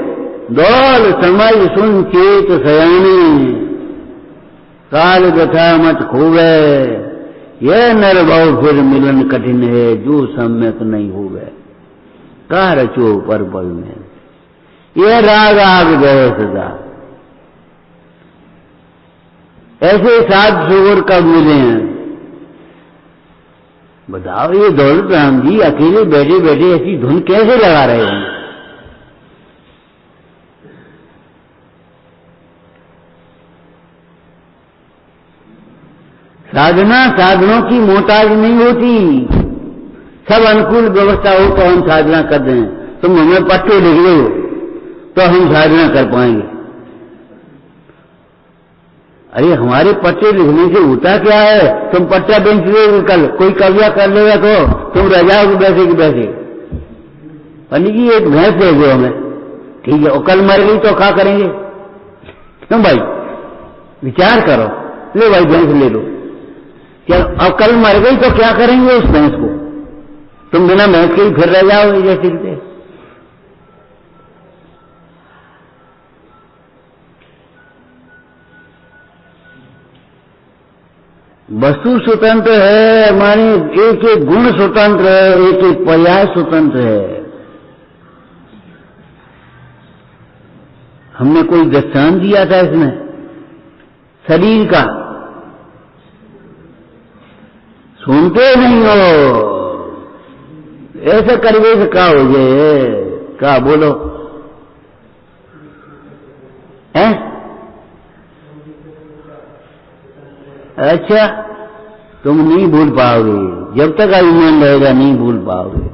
दौल समझ सुन चेत सयानी, काल गथा मत खोवे, यह नर भाव फिर मिलन कठिन है, जो सम्यक नहीं हो गए। कह रचो पर पल में, यह राग आग गए सदा। ऐसे साध सुवर कब मिले हैं, बताओ। ये दौलत राम जी अकेले बैठे बैठे ऐसी धुन कैसे लगा रहे हैं। साधना साधनों की मोहताज नहीं होती, सब अनुकूल व्यवस्था हो तो हम साधना कर दें। तुम हमें पट्टे लिख लो तो हम साधना कर पाएंगे। अरे हमारे पट्टे लिखने से होता क्या है, तुम पट्टा बेच लोगे, कल कोई कब्जा कर लेगा तो तुम रह जाओगे बैसे की बैसे। पंडित जी एक भैंस दे दो हमें, ठीक है, और कल मर गई तो क्या करेंगे। क्यों भाई, विचार करो, ले भाई भैंस ले लो, क्या अब कल मर गई तो क्या करेंगे उस भैंस को। तुम बिना भैंस के ही फिर रह जाओगे जैसे कि। वस्तु स्वतंत्र है, माने एक एक गुण स्वतंत्र है, एक एक पर्याय स्वतंत्र है। हमने कोई दृष्टांत दिया था इसमें शरीर का, सुनते नहीं हो, ऐसे करवे से क्या हो जाए, क्या बोलो है। अच्छा, तुम नहीं भूल पाओगे, जब तक अभिमान रहेगा नहीं भूल पाओगे।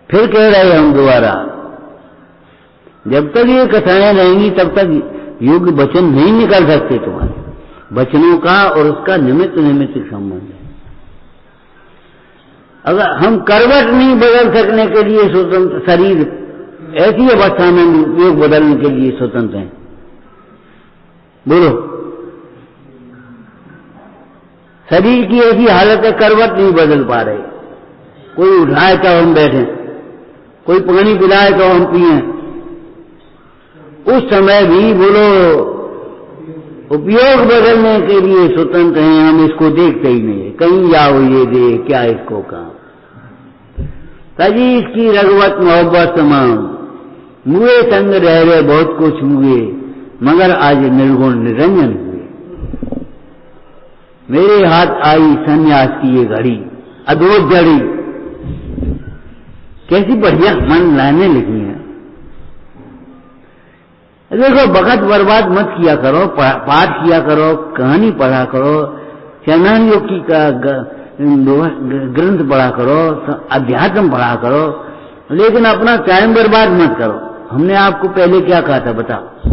फिर कह रहे हम दोबारा, जब तक ये कथाएं रहेंगी तब तक योग्य वचन नहीं निकल सकते तुम्हारे। वचनों का और उसका निमित्त संबंध है। अगर हम करवट नहीं बदल सकने के लिए स्वतंत्र, शरीर ऐसी अवस्था में योग बदलने के लिए स्वतंत्र है, बोलो। शरीर की ऐसी हालत है, करवट नहीं बदल पा रहे। कोई उठाए तो हम बैठे, कोई पानी पिलाए तो हम पिए, उस समय भी बोलो उपयोग बदलने के लिए स्वतंत्र हैं। हम इसको देखते ही नहीं, कहीं जाओ ये दे क्या इसको काम, तजी इसकी रगवत मोहब्बत तमाम, मुए संग रह रहे बहुत कुछ मुए, मगर आज निर्गुण निरंजन हुए। मेरे हाथ आई संन्यास की ये घड़ी, अद्भुत घड़ी, कैसी बढ़िया मन लाने लगी है। देखो, वक्त बर्बाद मत किया करो, पाठ किया करो, कहानी पढ़ा करो, चरणानियों की ग्रंथ पढ़ा करो, अध्यात्म पढ़ा करो, लेकिन अपना टाइम बर्बाद मत करो। हमने आपको पहले क्या कहा था बताओ।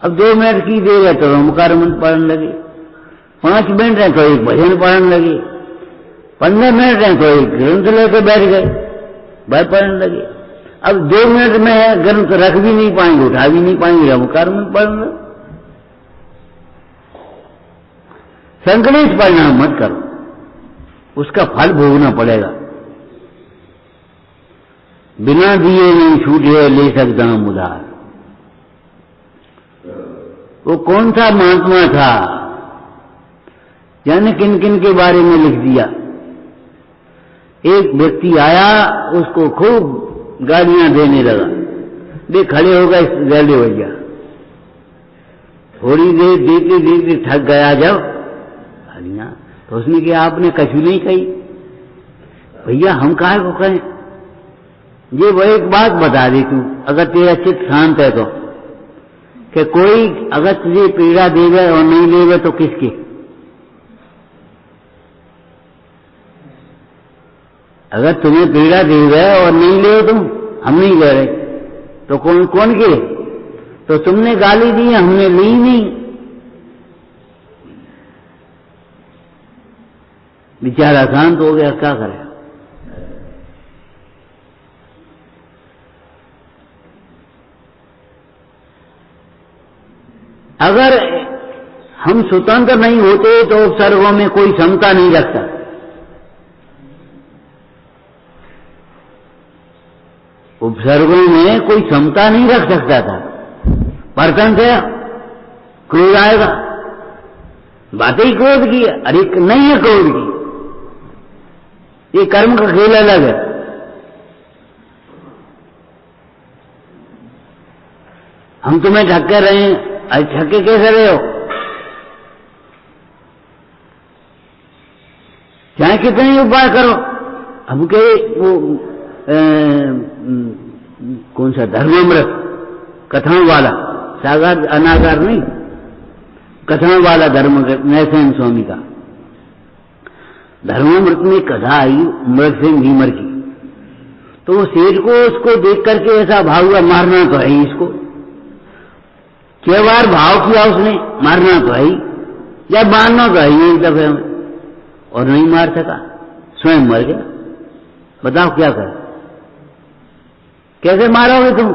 अब 2 मिनट की देर है तो ओमकार मंत्र पढ़ने लगे, 5 मिनट है तो एक भजन पढ़ने लगे, 15 मिनट है तो एक ग्रंथ लेकर बैठ गए, वह पढ़ने लगे। अब 2 मिनट में ग्रंथ रख भी नहीं पाएंगे, उठा भी नहीं पाएंगे, ओमकार मंत्र पढ़ने। संकलित परिणाम मत करो, उसका फल भोगना पड़ेगा। बिना दिए नहीं छूटे ले सकता हूं उधार। वो कौन सा महात्मा था, जाने किन किन के बारे में लिख दिया। एक व्यक्ति आया, उसको खूब गालियां देने लगा। देख खड़े हो गए गले भैया, थोड़ी देर देते देते थक गया जब गालियां, तो उसने कहा आपने कछु नहीं कही। भैया हम काहे को कहें, ये वो एक बात बता दे तू, अगर तेरा चित्त शांत है तो, कि कोई अगर तुझे पीड़ा देवे और नहीं लेवे तो किसकी? अगर तुम्हें पीड़ा देवे और नहीं ले तुम, हम नहीं ले रहे, तो कौन कौन के? तो तुमने गाली दी, हमने ली नहीं। बेचारा शांत हो गया, क्या करे। अगर हम स्वतंत्र नहीं होते तो उपसर्गों में कोई क्षमता नहीं रखता। उपसर्गों में कोई क्षमता नहीं रख सकता था। परतन से क्रोध आएगा, बातें ही क्रोध की, अरे नहीं है क्रोध की, ये कर्म का खेल अलग है। हम तुम्हें ठक्के रहे हैं, अरे ठक्के कैसे रहे हो, चाहे कितने उपाय करो। हम के वो कौन सा धर्मामृत कथाओं वाला, सागर अनागार नहीं, कथाओं वाला धर्मामृत नरसिंह स्वामी का धर्मामृत में कथा आई मृग सिंह भीमर की। तो वो शेर को उसको देख करके ऐसा भाव हुआ, मारना तो है ही इसको। कई बार भाव किया उसने, मारना तो है ही, या मारना तो है ही एक दफे में, और नहीं मार सका, स्वयं मर गया। बताओ क्या कर, कैसे मारोगे तुम?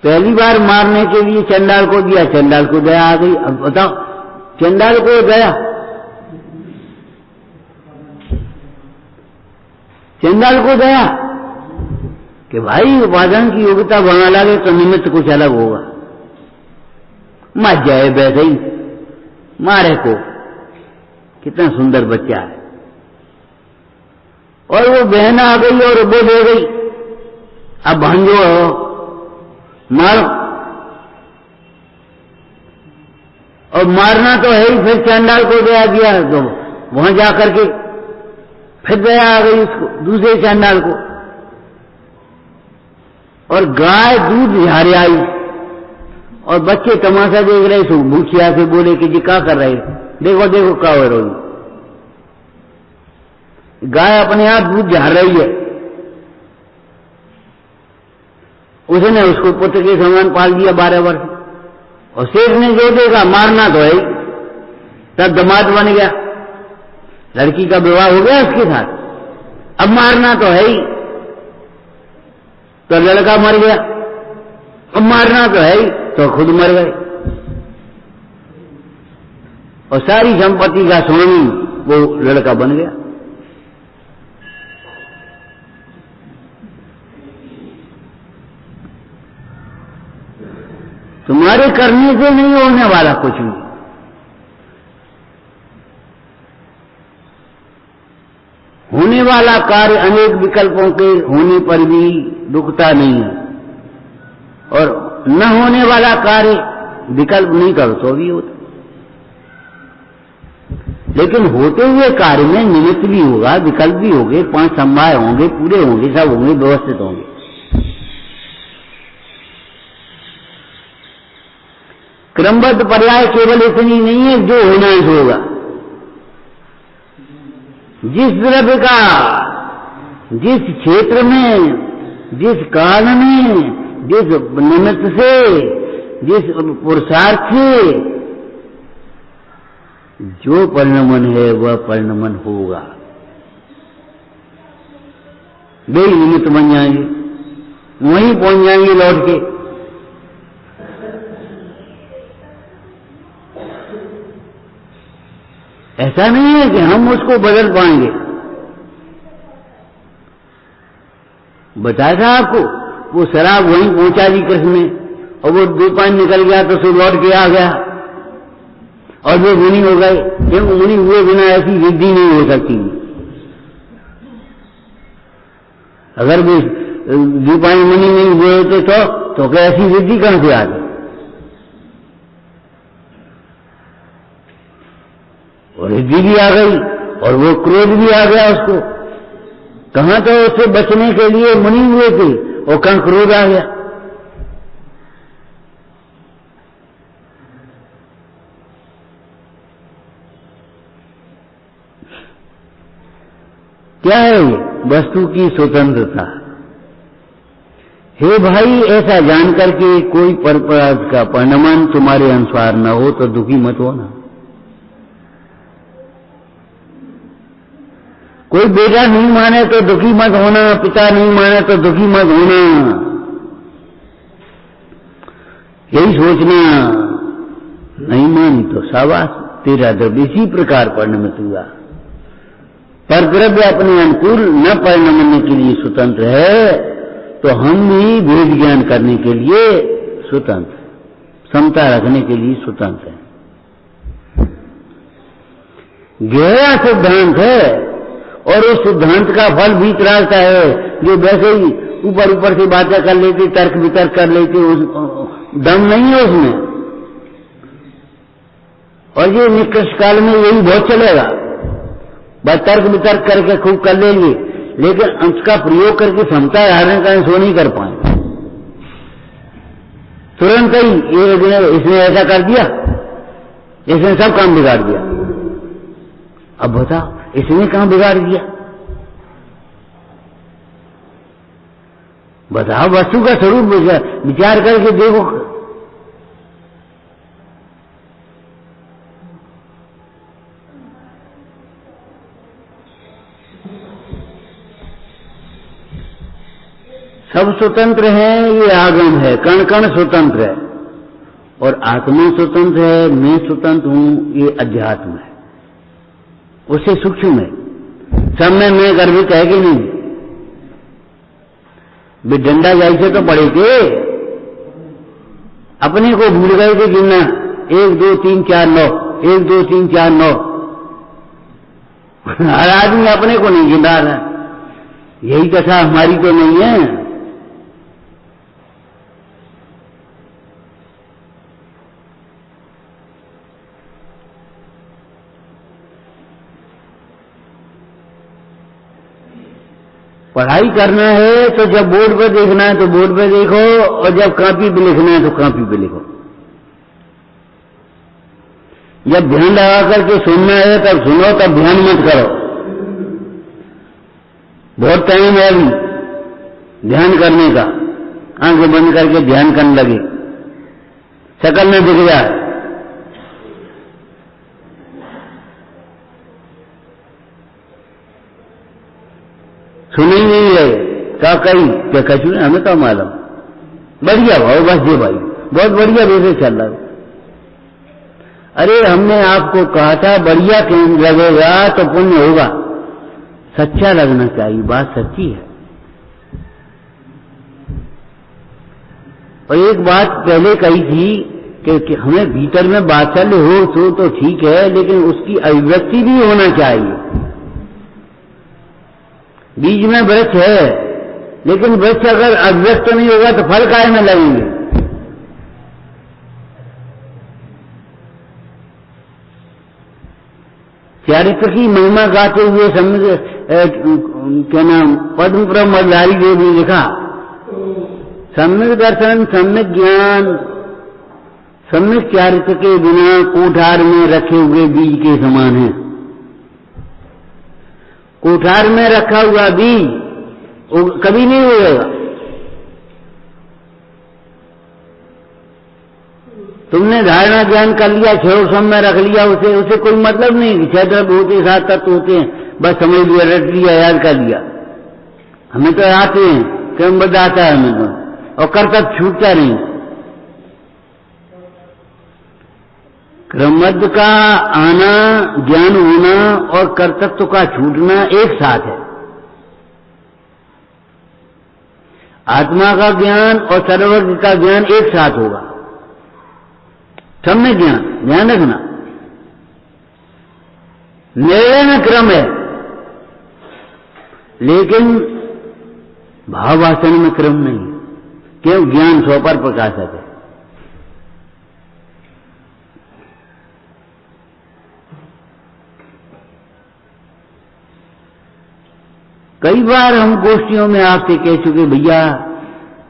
पहली बार मारने के लिए चंडाल को दिया, चंडाल को दया आ गई। अब बताओ, चंडाल को दया, चंडाल को दया कि भाई उपादान की योग्यता बना लगे तो निमित्त कुछ अलग होगा, मर जाए वैसे ही, मारे को। कितना सुंदर बच्चा है। और वो बहन आ गई और वो ले गई, अब भांजो मारो, और मारना तो है ही। फिर चंडाल को दया दिया तो वहां जाकर के फिर दया आ गई उसको, दूसरे चंडाल को। और गाय दूध झारे आई और बच्चे तमाशा देख रहे, सो भूखिया से बोले कि जी क्या कर रहे, देखो देखो क्या हो रही। गाय अपने आप दूध झार रही है, उसने उसको पुत्र के समान पाल दिया 12 वर्ष। और शेष ने जो देखा, मारना तो है, तब दामाद बन गया, लड़की का विवाह हो गया उसके साथ। अब मारना तो है ही, तो लड़का मर गया। अब मारना तो है ही, तो खुद मर गए। और सारी संपत्ति का स्वामी वो लड़का बन गया। तुम्हारे करने से नहीं होने वाला कुछ भी। होने वाला कार्य अनेक विकल्पों के होने पर भी रुकता नहीं है, और न होने वाला कार्य विकल्प नहीं करो तो भी होता। लेकिन होते हुए कार्य में निमित्त भी होगा, विकल्प भी होंगे, 5 समवाय होंगे, पूरे होंगे, सब होंगे, व्यवस्थित होंगे। क्रमबद्ध पर्याय केवल इतनी नहीं है, जो होना है सो होगा। जिस द्रव्य का, जिस क्षेत्र में, जिस काल में, जिस निमित्त से, जिस पुरुषार्थ से जो परिणमन है वह परिणमन होगा। वे निमित्त बन जाएंगे, वहीं पहुंच जाएंगे लौट के। ऐसा नहीं है कि हम उसको बदल पाएंगे। बताया था आपको, वो शराब वहीं पहुंचा दी कृष्ण ने, और वो 2 पानी निकल गया तो फिर लौट के आ गया और वे मुनि हो गए। क्योंकि मुनि हुए बिना ऐसी वृद्धि नहीं हो सकती। अगर वे 2 पानी मुनि नहीं हुए होते तो क्या ऐसी वृद्धि कहां से आ गई? और रिद्धि भी आ गई और वो क्रोध भी आ गया उसको। कहां तो उससे बचने के लिए मुनि हुए थे और कहां क्रोध आ गया। क्या है ये? वस्तु की स्वतंत्रता। हे भाई, ऐसा जानकर के कोई परपराध का परिणाम तुम्हारे अनुसार न हो तो दुखी मत होना। कोई बेटा नहीं माने तो दुखी मत होना, पिता नहीं माने तो दुखी मत होना। यही सोचना, नहीं मानी तो शाबाश, तेरा द्रव्य इसी प्रकार परिणमित हुआ। पर द्रव्य अपने अनुकूल न परिणमने के लिए स्वतंत्र है, तो हम भी भेद ज्ञान करने के लिए स्वतंत्र, समता रखने के लिए स्वतंत्र है। गहरा सिद्धांत है और उस सिद्धांत का फल भी त्रासता है। जो वैसे ही ऊपर ऊपर से बातें कर लेते, तर्क वितर्क कर लेते, उस दम नहीं है उसमें। और ये निष्कर्ष काल में यही बहुत चलेगा, बस तर्क वितर्क करके खूब कर लेंगे, लेकिन उसका प्रयोग करके क्षमता धारण करें सो नहीं कर पाए। तुरंत ही ये इसने ऐसा कर दिया, इसने सब काम बिगाड़ दिया। अब बताओ, इसने कहां बिगाड़ दिया? बताओ, वस्तु का स्वरूप विचार करके देखो। सब स्वतंत्र है, ये आगम है, कण कण स्वतंत्र है, और आत्मा स्वतंत्र है, मैं स्वतंत्र हूं, ये अध्यात्म है, उससे सूक्ष्म है। सब में मैं गर्वित है कि नहीं? वे डंडा जाई से तो पड़े थे, अपने को भूल गए थे गिनना, 1 2 3 4 9, 1 2 3 4 9। हर आदमी अपने को नहीं गिन रहा है। यही कथा हमारी तो नहीं है। पढ़ाई करना है तो जब बोर्ड पे देखना है तो बोर्ड पे देखो, और जब कॉपी पे लिखना है तो कॉपी पे लिखो। जब ध्यान लगा करके सुनना है तब सुनो, तब ध्यान मत करो। बहुत टाइम है अभी ध्यान करने का, आंखें बंद करके ध्यान करने लगे, शकल में दिख जाए। सुने ही नहीं रहे, क्या कही क्या कचू, हमें तो मालूम। बढ़िया भाव, बस ये भाई बहुत बढ़िया वैसे चल रहा है। अरे हमने आपको कहा था बढ़िया क्यों लगेगा तो पुण्य होगा। सच्चा लगना चाहिए, बात सच्ची है। और एक बात पहले कही थी कि हमें भीतर में वात्सल्य हो तो ठीक है, लेकिन उसकी अभिव्यक्ति भी होना चाहिए। बीज में वृक्ष है, लेकिन वृक्ष अगर अव्यक्त नहीं होगा तो फल काहे में लगेंगे? चरित्र की महिमा गाते हुए क्या नाम पद्म ब्रह्मचारी देव ने लिखा, सम्यक दर्शन, सम्यक ज्ञान, सम्यक चरित्र के बिना कोठार में रखे हुए बीज के समान है। कोठार में रखा हुआ बीज वो कभी नहीं होगा। तुमने धारणा ज्ञान कर लिया, छह सब में रख लिया, उसे कोई मतलब नहीं। 6 द्रव्य होते, 7 तत्व होते हैं, बस समझ लिया, रट लिया, याद कर लिया। हमें तो आते हैं, क्यों बद आता है हमें तो, और कर्तव्य छूटता नहीं। क्रमबद्ध का आना, ज्ञान होना और कर्तृत्व का छूटना एक साथ है। आत्मा का ज्ञान और सर्वज्ञ का ज्ञान एक साथ होगा। सब में ज्ञान, ध्यान रखना। निर्णय में क्रम है, लेकिन भाववासन में क्रम नहीं। क्यों? ज्ञान स्व पर प्रकाशक है। कई बार हम गोष्ठियों में आपसे कह चुके, भैया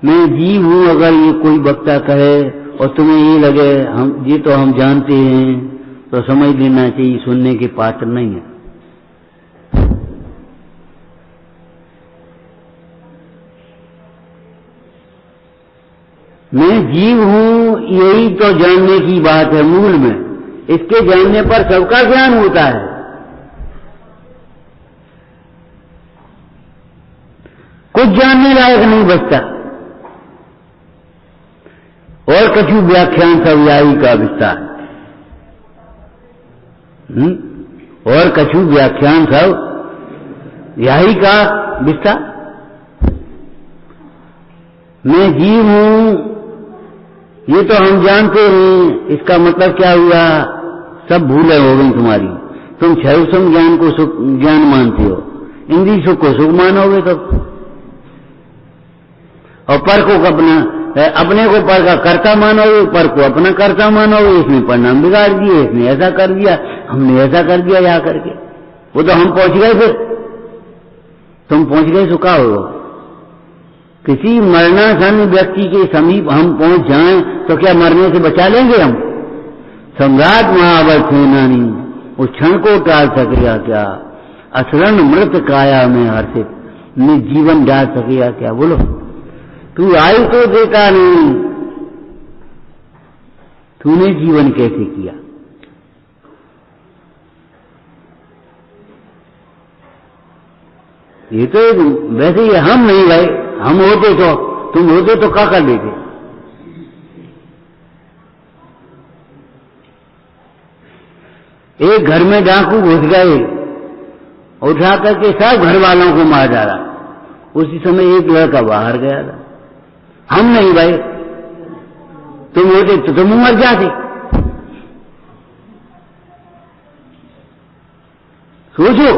मैं जीव हूं, अगर ये कोई वक्ता कहे और तुम्हें ये लगे ये तो हम जानते हैं, तो समझ लेना चाहिए सुनने के पात्र नहीं है। मैं जीव हूं, यही तो जानने की बात है मूल में। इसके जानने पर सबका ज्ञान होता है। कुछ जानने लायक नहीं बचता। और कछु व्याख्यान सब यही का विस्तार, और कछु व्याख्यान सब यही का विस्तार। मैं जीव हूं, ये तो हम जानते हैं, इसका मतलब क्या हुआ? सब भूलें हो गई तुम्हारी। तुम क्षयसम ज्ञान को सुख ज्ञान मानते हो, इंद्रिय सुख को सुख मानोगे तब। और पर को अपने को पर का कर्ता मानोगे, पर को अपना कर्ता मानोगे। इसने परिणाम बिगाड़ दिए, इसने ऐसा कर दिया, हमने ऐसा कर दिया जा करके। वो तो हम पहुंच गए, फिर तुम पहुंच गए तो क्या होगा? किसी मरणासन व्यक्ति के समीप हम पहुंच जाएं तो क्या मरने से बचा लेंगे हम? सम्राट महाबल सेनानी उस क्षण को टाल सकेगा क्या? असरण मृत काया में हर्षित ने जीवन डाल सकेगा क्या? बोलो, तू आयु तो देता नहीं, तूने जीवन कैसे किया? ये तो वैसे ही हम नहीं भाई, हम होते तो, तुम होते तो क्या कर लेते? एक घर में डाकू घुस गए, उठा करके सब घर वालों को मार डाला। उसी समय एक लड़का बाहर गया था। हम नहीं भाई, तुम होते तो तुम मर जाते। सोचो,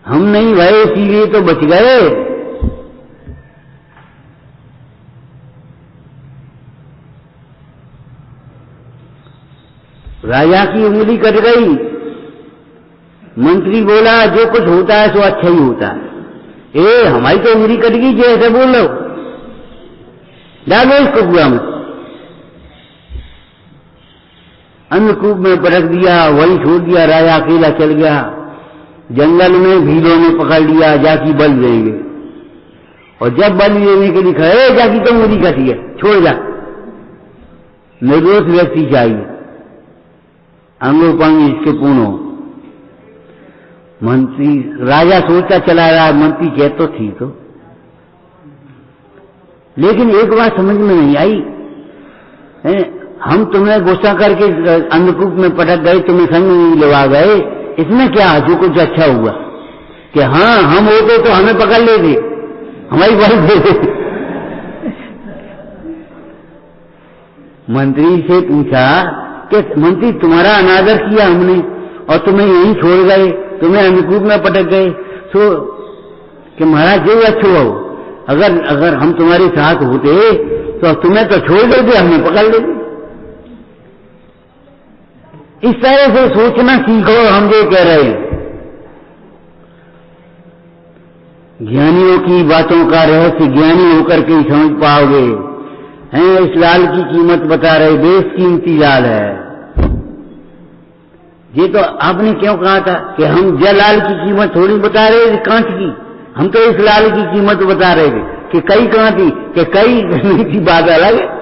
हम नहीं भाई, इसीलिए तो बच गए। राजा की उंगली कट गई। मंत्री बोला जो कुछ होता है सो अच्छा ही होता है। हमारी तो उंगली कट गई, जो ऐसे बोल लो, डालो इसको कुआं में। अन्नकूप में पटक दिया, वहीं छोड़ दिया। राजा अकेला चल गया। जंगल में भीलों ने पकड़ लिया, जाकी बल देंगे। और जब बल लेने के लिए खड़े, जाकी तो उंगली कटी है, छोड़ जा। निर्दोष व्यक्ति चाहिए, अंगोपांग इसके पूर्ण हो। मंत्री राजा सोचता चला रहा, मंत्री कह तो ठीक हो, लेकिन एक बात समझ में नहीं आई। हम तुम्हें गुस्सा करके अन्नकूप में पटक गए, तुम्हें संग नहीं लगा गए, इसमें क्या जो कुछ अच्छा हुआ? कि हाँ हम होते तो हमें पकड़ लेते, हमारी बात दे। मंत्री से पूछा कि मंत्री तुम्हारा अनादर किया हमने और तुम्हें यहीं छोड़ गए, तुम्हें अन्नकूप में पटक गए, तो कि महाराज जो अच्छो हो, अगर हम तुम्हारे साथ होते तो तुम्हें तो छोड़ देते, हमें पकड़ लेते। इस तरह से सोचना सीखो। हम जो कह रहे हैं, ज्ञानियों की बातों का रहस्य ज्ञानी होकर के ही समझ पाओगे। हैं इस लाल की कीमत बता रहे, बेशकीमती लाल है। ये तो आपने क्यों कहा था कि हम लाल की कीमत थोड़ी बता रहे थे, कांच की। हम तो इस लाल की कीमत बता रहे थे कि कई कहां थी, कि कई नहीं थी, बात अलग है।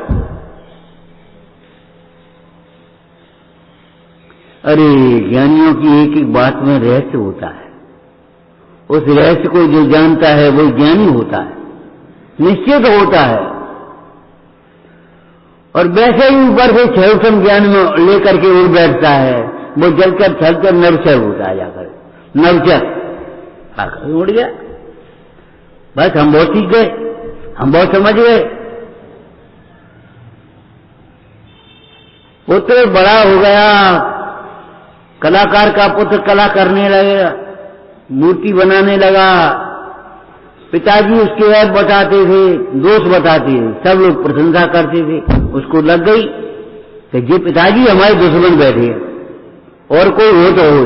अरे ज्ञानियों की एक एक बात में रहस्य होता है। उस रहस्य को जो जानता है वो ज्ञानी होता है, निश्चित होता है। और वैसे ही ऊपर से क्षयोक्षम ज्ञान में लेकर के उड़ बैठता है, वो जलकर छलकर नरचर होता है, जाकर नरचर उड़ गया। बस हम बहुत सीख गए, हम बहुत समझ गए। पुत्र बड़ा हो गया, कलाकार का पुत्र कला करने लगा, मूर्ति बनाने लगा। पिताजी उसके ऐब बताते थे, दोष बताते थे, सब लोग प्रशंसा करते थे। उसको लग गई कि ये पिताजी हमारे दुश्मन बैठे हैं, और कोई हो तो हो,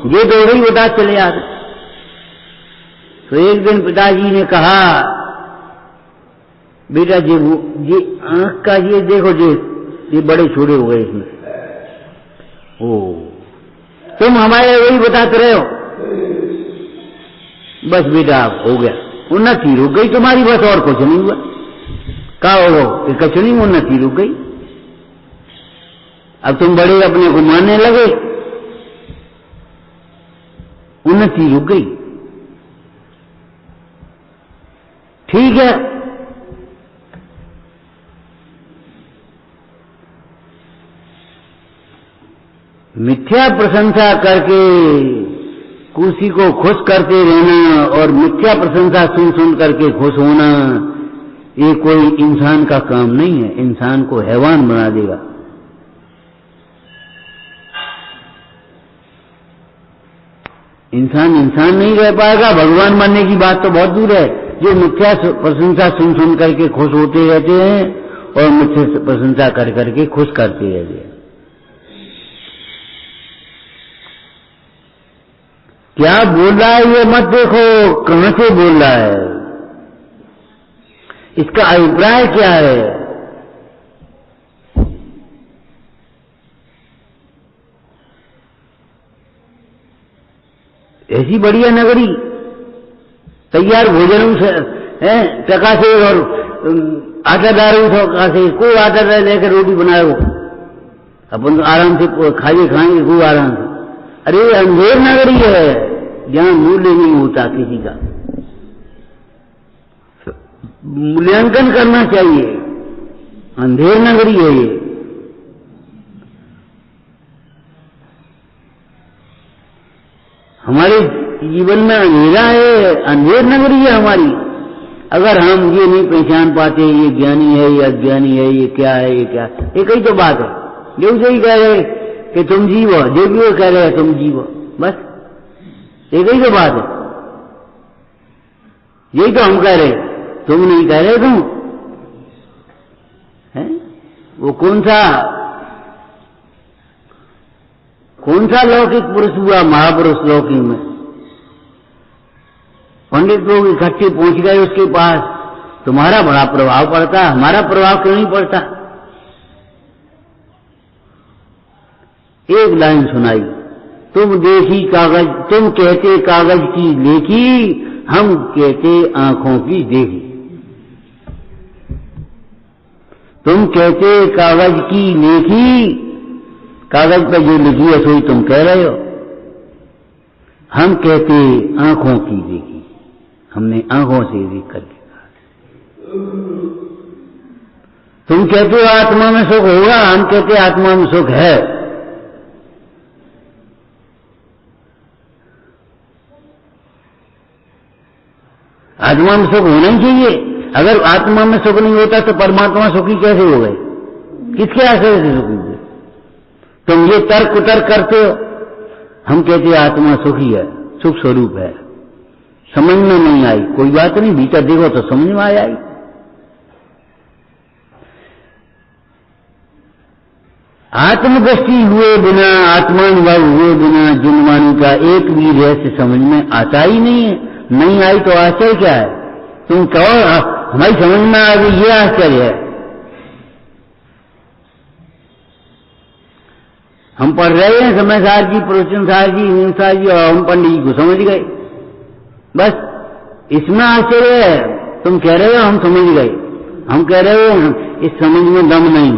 ये दौड़े ही बता चले आते। तो एक दिन पिताजी ने कहा, बेटा ये आंख का ये देखो, ये बड़े छोटे हो गए इसमें। ओ तुम हमारे वही बताते रहे हो। बस बेटा हो गया, उन्नति रुक गई तुम्हारी, बस और कुछ नहीं हुआ। क्या हो कुछ नहीं, उन्नति रुक गई। अब तुम बड़े अपने को मानने लगे, उन्नति रुक गई। ठीक है, मिथ्या प्रशंसा करके किसी को खुश करते रहना और मिथ्या प्रशंसा सुन सुन करके खुश होना, ये कोई इंसान का काम नहीं है, इंसान को हैवान बना देगा। इंसान इंसान नहीं रह पाएगा। भगवान बनने की बात तो बहुत दूर है, जो मिथ्या प्रशंसा सुन सुन करके खुश होते रहते हैं और मिथ्या प्रशंसा कर करके खुश करते रहते हैं। क्या बोल रहा है ये मत देखो, कहां से बोल रहा है, इसका अभिप्राय क्या है। ऐसी बढ़िया नगरी, तैयार भोजनों से टका से और आटादारों से, कोई आटा लेकर रोटी बनाए हो, अपन आराम से खाएंगे खूब आराम से। अरे अंधेर नगरी है, जहां मूल्य नहीं होता किसी का। मूल्यांकन करना चाहिए, अंधेर नगरी है ये। हमारे जीवन में अंधेरा है, अंधेर नगरी है हमारी। अगर हम ये नहीं पहचान पाते ये ज्ञानी है, ये अज्ञानी है, ये क्या है, ये क्या, ये कई तो बात है। जो सही कह रहे कि तुम जीवो, जो भी वो कह रहे तुम जीवो, बस एक ही तो बात है। यही तो हम कह रहे, तुम नहीं कह रहे। तुम है वो कौन सा लौकिक पुरुष हुआ महापुरुष लौकिक में। पंडित लोग इकट्ठे पहुंच गए उसके पास, तुम्हारा बड़ा प्रभाव पड़ता, हमारा प्रभाव क्यों नहीं पड़ता। एक लाइन सुनाई, तुम देखी कागज, तुम कहते कागज की लेखी, हम कहते आंखों की देखी। तुम कहते कागज की लेखी, कागज पर जो लिखी है सोई तुम कह रहे हो, हम कहते आंखों की देखी, हमने आंखों से देख करके कहा। तुम कहते हो आत्मा में सुख होगा, हम कहते आत्मा में सुख है। आत्मा में सुख होना ही चाहिए। अगर आत्मा में सुख नहीं होता तो परमात्मा सुखी कैसे हो गए, किसके आश्रय से सुखी हुए। तुम ये तर्क कुतर्क करते हो, हम कहते आत्मा सुखी है, सुख स्वरूप है, समझ में नहीं आई, कोई बात नहीं, भीतर देखो तो समझ में आ आई। आत्मदृष्टि हुए बिना, आत्मानुभव हुए बिना जिनवाणी का एक भी रहस्य समझ में आता ही नहीं है। नहीं आई तो आश्चर्य क्या है। तुम कहो हमारी समझ में आ गई, ये आश्चर्य है। हम पढ़ रहे हैं समय सार जी, प्रवचन सार जी, हिंसा जी, और हम पंडित जी को समझ गए, बस इसमें आश्चर्य है। तुम कह रहे हो हम समझ गए, हम कह रहे हो इस समझ में दम नहीं।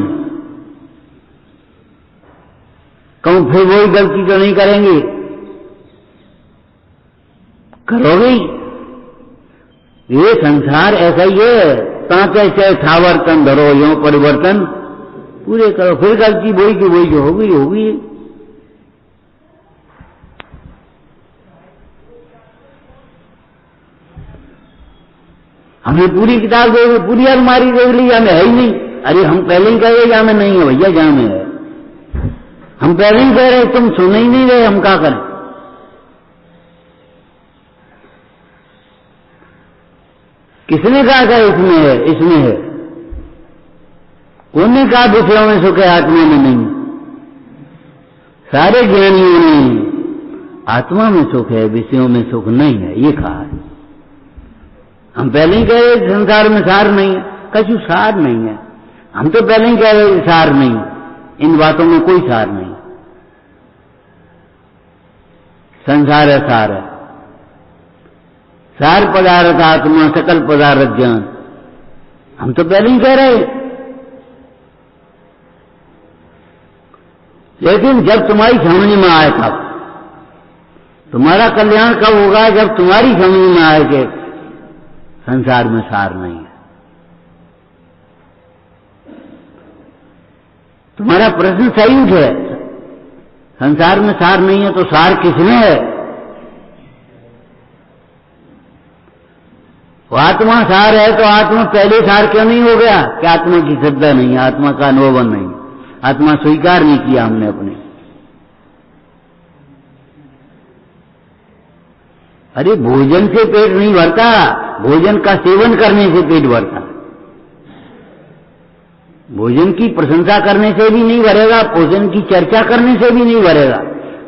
कहूं फिर वही गलती तो नहीं करेंगे, करोगे। ये संसार ऐसा ही है, तांते चाहे थावर तन धरो यो परिवर्तन पूरे करो, फिर गलती वही की वही जो होगी होगी। हमने पूरी किताब देख ली, पूरी अलमारी देख ली, या में है ही नहीं। अरे हम पहले ही कह रहे या में नहीं है भैया, जहां में है हम पहले ही कह रहे, तुम सुन ही नहीं रहे, हम क्या करें। किसने कहा था इसमें है, इसमें है? कौन ने कहा विषयों में सुख है आत्मा में नहीं? सारे ज्ञानियों ने आत्मा में सुख है, विषयों में सुख नहीं है, ये कहा है। हम पहले ही कह रहे संसार में सार नहीं है, कछु सार नहीं है। हम तो पहले ही कह रहे सार नहीं, इन बातों में कोई सार नहीं। संसार है, सार है। सार पदार्थ आत्मा, सकल पदार्थ ज्ञान, हम तो पहले ही कह रहे। लेकिन जब तुम्हारी समझ में आए, तब तुम्हारा कल्याण कब होगा? जब तुम्हारी समझ में आए कि संसार में सार नहीं है। तुम्हारा प्रश्न सही है, संसार में सार नहीं है तो सार किसमें है? वो आत्मा सार है तो आत्मा पहले सार क्यों नहीं हो गया? कि आत्मा की श्रद्धा नहीं है, आत्मा का अनुभव नहीं, आत्मा स्वीकार नहीं किया हमने अपने। अरे भोजन से पेट नहीं भरता, भोजन का सेवन करने से पेट भरता। भोजन की प्रशंसा करने से भी नहीं भरेगा, भोजन की चर्चा करने से भी नहीं भरेगा,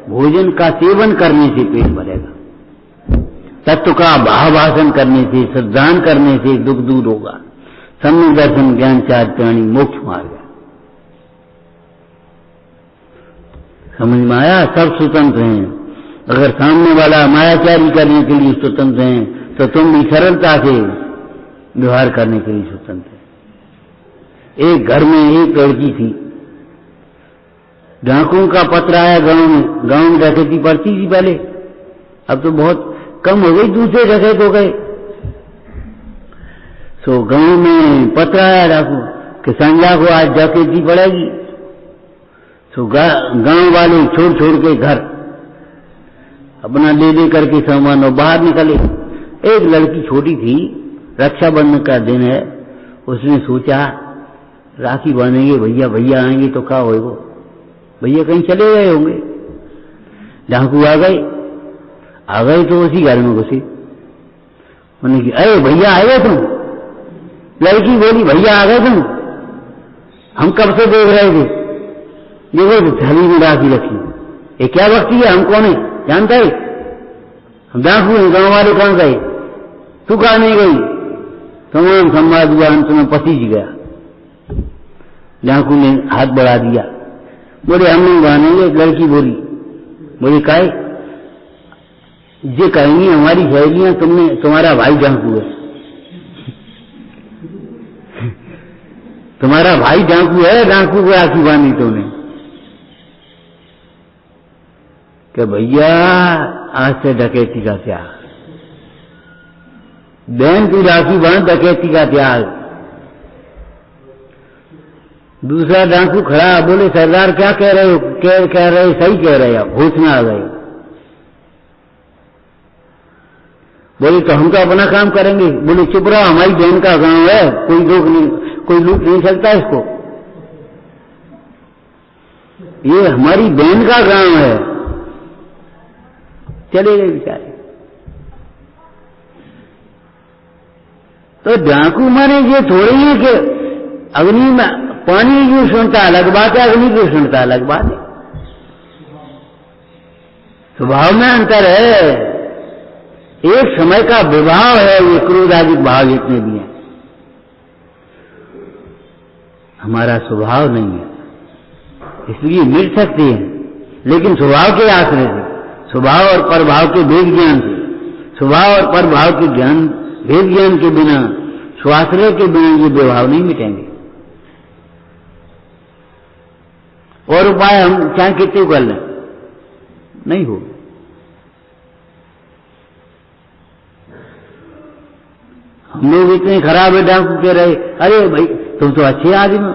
भोजन का सेवन करने से पेट भरेगा। तत्व का भावासन करने से, श्रद्धान करने से दुख दूर होगा। सम्यक दर्शन ज्ञान चार प्राणी मोक्ष मार्ग। समझ में आया? सब स्वतंत्र हैं। अगर सामने वाला मायाचारी करने के लिए स्वतंत्र हैं तो तुम भी सरलता से व्यवहार करने के लिए स्वतंत्र है। एक घर में एक लड़की थी, डाकुओं का पत्र आया गांव में डकैती पड़ती थी पहले, अब तो बहुत कम हो गई, दूसरे डकैत हो गए। सो गांव में पत्र आया डाकू कि संध्या को आज डकैती पड़ेगी। सो गांव वाले छोड़ छोड़ के घर अपना ले करके सामान और बाहर निकले। एक लड़की छोटी थी, रक्षाबंधन का दिन है, उसने सोचा राखी बांधेंगे, भैया आएंगे तो क्या होगा, भैया कहीं चले गए होंगे। डाकू आ गए तो उसी घर में घुसे। उन्होंने कहा अरे भैया आ गए तुम? लड़की बोली भैया आ गए तुम? हम कब से देख रहे थे। देखो थाली में राखी रखी, ये क्या वक्ती है, हम कौन है जानता है? हम डाकू हैं, गांव वाले कहाँ गए, तू कहाँ नहीं गई? तमाम संवाद हुआ, अंत में पसीज गया। डाकू ने हाथ बढ़ा दिया, बोले हम नहीं बांधेंगे। लड़की बोली काहे? ये कहेंगी हमारी सहेलियां तुम्हारा भाई डाकू है। तुम्हारा भाई डाकू है, डाकू को राखी बांधी तुमने। कि भैया आज से डकैती का त्याग, बहन की राखी बांध, डकैती का त्याग। दूसरा डाकू खड़ा, बोले सरदार क्या कह रहे हो? कह रहे सही कह रहे हो, होश में आ गए। बोले तो हम तो अपना काम करेंगे। बोले चुप रहो, हमारी बहन का गांव है, कोई लूट नहीं सकता इसको, ये हमारी बहन का गांव है। चले गए बेचारे। तो डाकू माने ये थोड़ी है कि अग्नि में पानी की उष्णता अलग बात है, अग्नि की उष्णता अलग बात है, स्वभाव में अंतर है। एक समय का विभाव है, ये क्रोधादिक भाव जितने भी हैं, हमारा स्वभाव नहीं है, इसलिए मिट सकते हैं, लेकिन स्वभाव के आश्रय से, स्वभाव और परभाव के भेद ज्ञान से, स्वभाव और परभाव के ज्ञान भेद ज्ञान के बिना, स्वाश्रय के बिना ये विभाव नहीं मिटेंगे। और उपाय हम चाहे कितने कर लें नहीं हो। हम लोग इतने खराब है, डाकू कह रहे अरे भाई तुम तो अच्छे आदमी हो,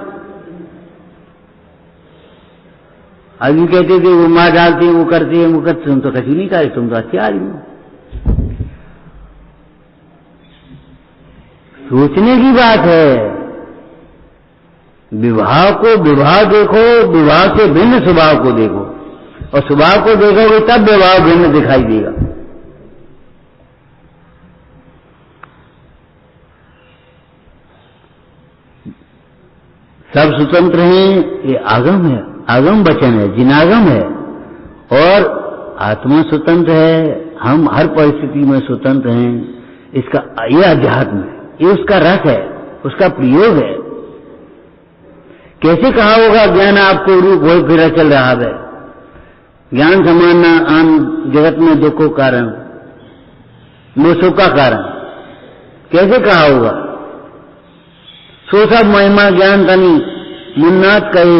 अभी कहते थे वो मार डालते हैं, वो करते हैं, वो करते, तुम तो कछु नहीं करे, तुम तो अच्छे आदमी हो। सोचने की बात है। विवाह को विवाह देखो, विवाह से भिन्न स्वभाव को देखो, और स्वभाव को देखोगे तब विवाह भिन्न दिखाई देगा। सब स्वतंत्र हैं, ये आगम है, आगम वचन है, जिनागम है। और आत्मा स्वतंत्र है, हम हर परिस्थिति में स्वतंत्र हैं। इसका ये अध्यात्म है, ये उसका रस है, उसका प्रयोग है। कैसे कहा होगा ज्ञान आपको रूप हो फिर चल रहा है। ज्ञान समाना आम जगत में दुख को कारण, वो सुख का कारण, कैसे कहा होगा? सो सब महिमा ज्ञान तनी मुन्नाथ कहे,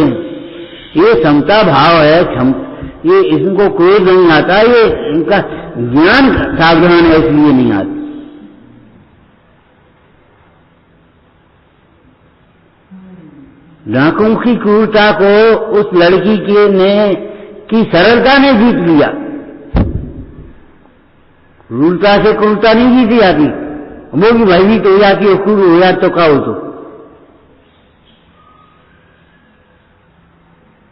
ये समता भाव है, ये इनको कोई नहीं आता, ये इनका ज्ञान सावधान है इसलिए नहीं आता। डाकुओं की क्रूरता को उस लड़की की सरलता ने जीत लिया। क्रूरता से क्रूरता नहीं जीती जाती, वो भी भयभीत हो जाती है, क्रूर हो जाती तो क्या हो। तो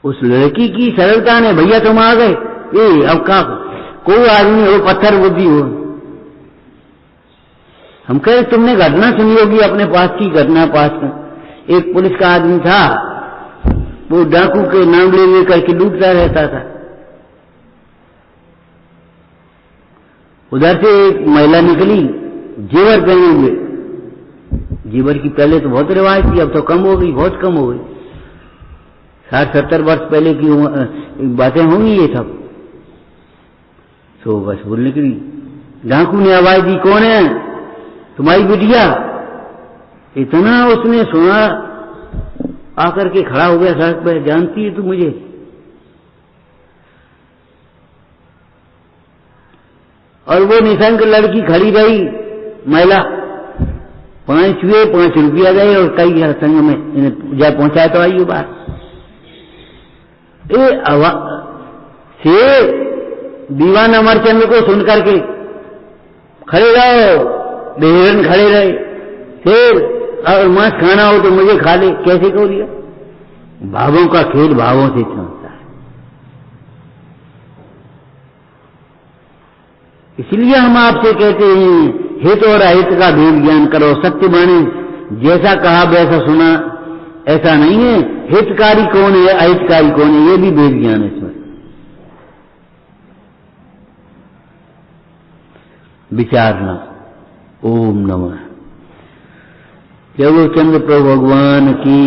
उस लड़की की सरलता ने, भैया तुम आ गए, ये अब का कोई आदमी हो पत्थर बुद्धि हो। हम कह रहे तुमने घटना सुनी होगी अपने पास की घटना, पास में एक पुलिस का आदमी था, वो डाकू के नाम ले करके लूटता रहता था। उधर से एक महिला निकली जेवर पहने हुए। जेवर की पहले तो बहुत रिवाज थी, अब तो कम हो गई, बहुत कम हो गई। 60-70 वर्ष पहले की बातें होंगी ये सब। तो बस बोलने के लिए डाकू ने आवाज दी, कौन है? तुम्हारी बिटिया। इतना उसने सुना, आकर के खड़ा हो गया सड़क पर, जानती है तू मुझे? और वो निशंक लड़की खड़ी रही, महिला, 5 हुए, 5 रुपया गए और कई संग में इन्हें जा पहुंचाया तो आइए बात। से दीवाना अमरचंद्र को सुन करके खड़े रहो, बेहरन खड़े रहे। फिर अगर मांस खाना हो तो मुझे खा ले, कैसे कहो दिया? भावों का खेल भावों से चलता है। इसलिए हम आपसे कहते हैं, हित और अहित का भेद ज्ञान करो। सत्यवाणी जैसा कहा वैसा सुना, ऐसा नहीं है। हितकारी कौन है, अहितकारी कौन है, ये भी भेद ज्ञान है इसमें। विचारना। ओम नमः। जगो चंद्र प्रभु भगवान की।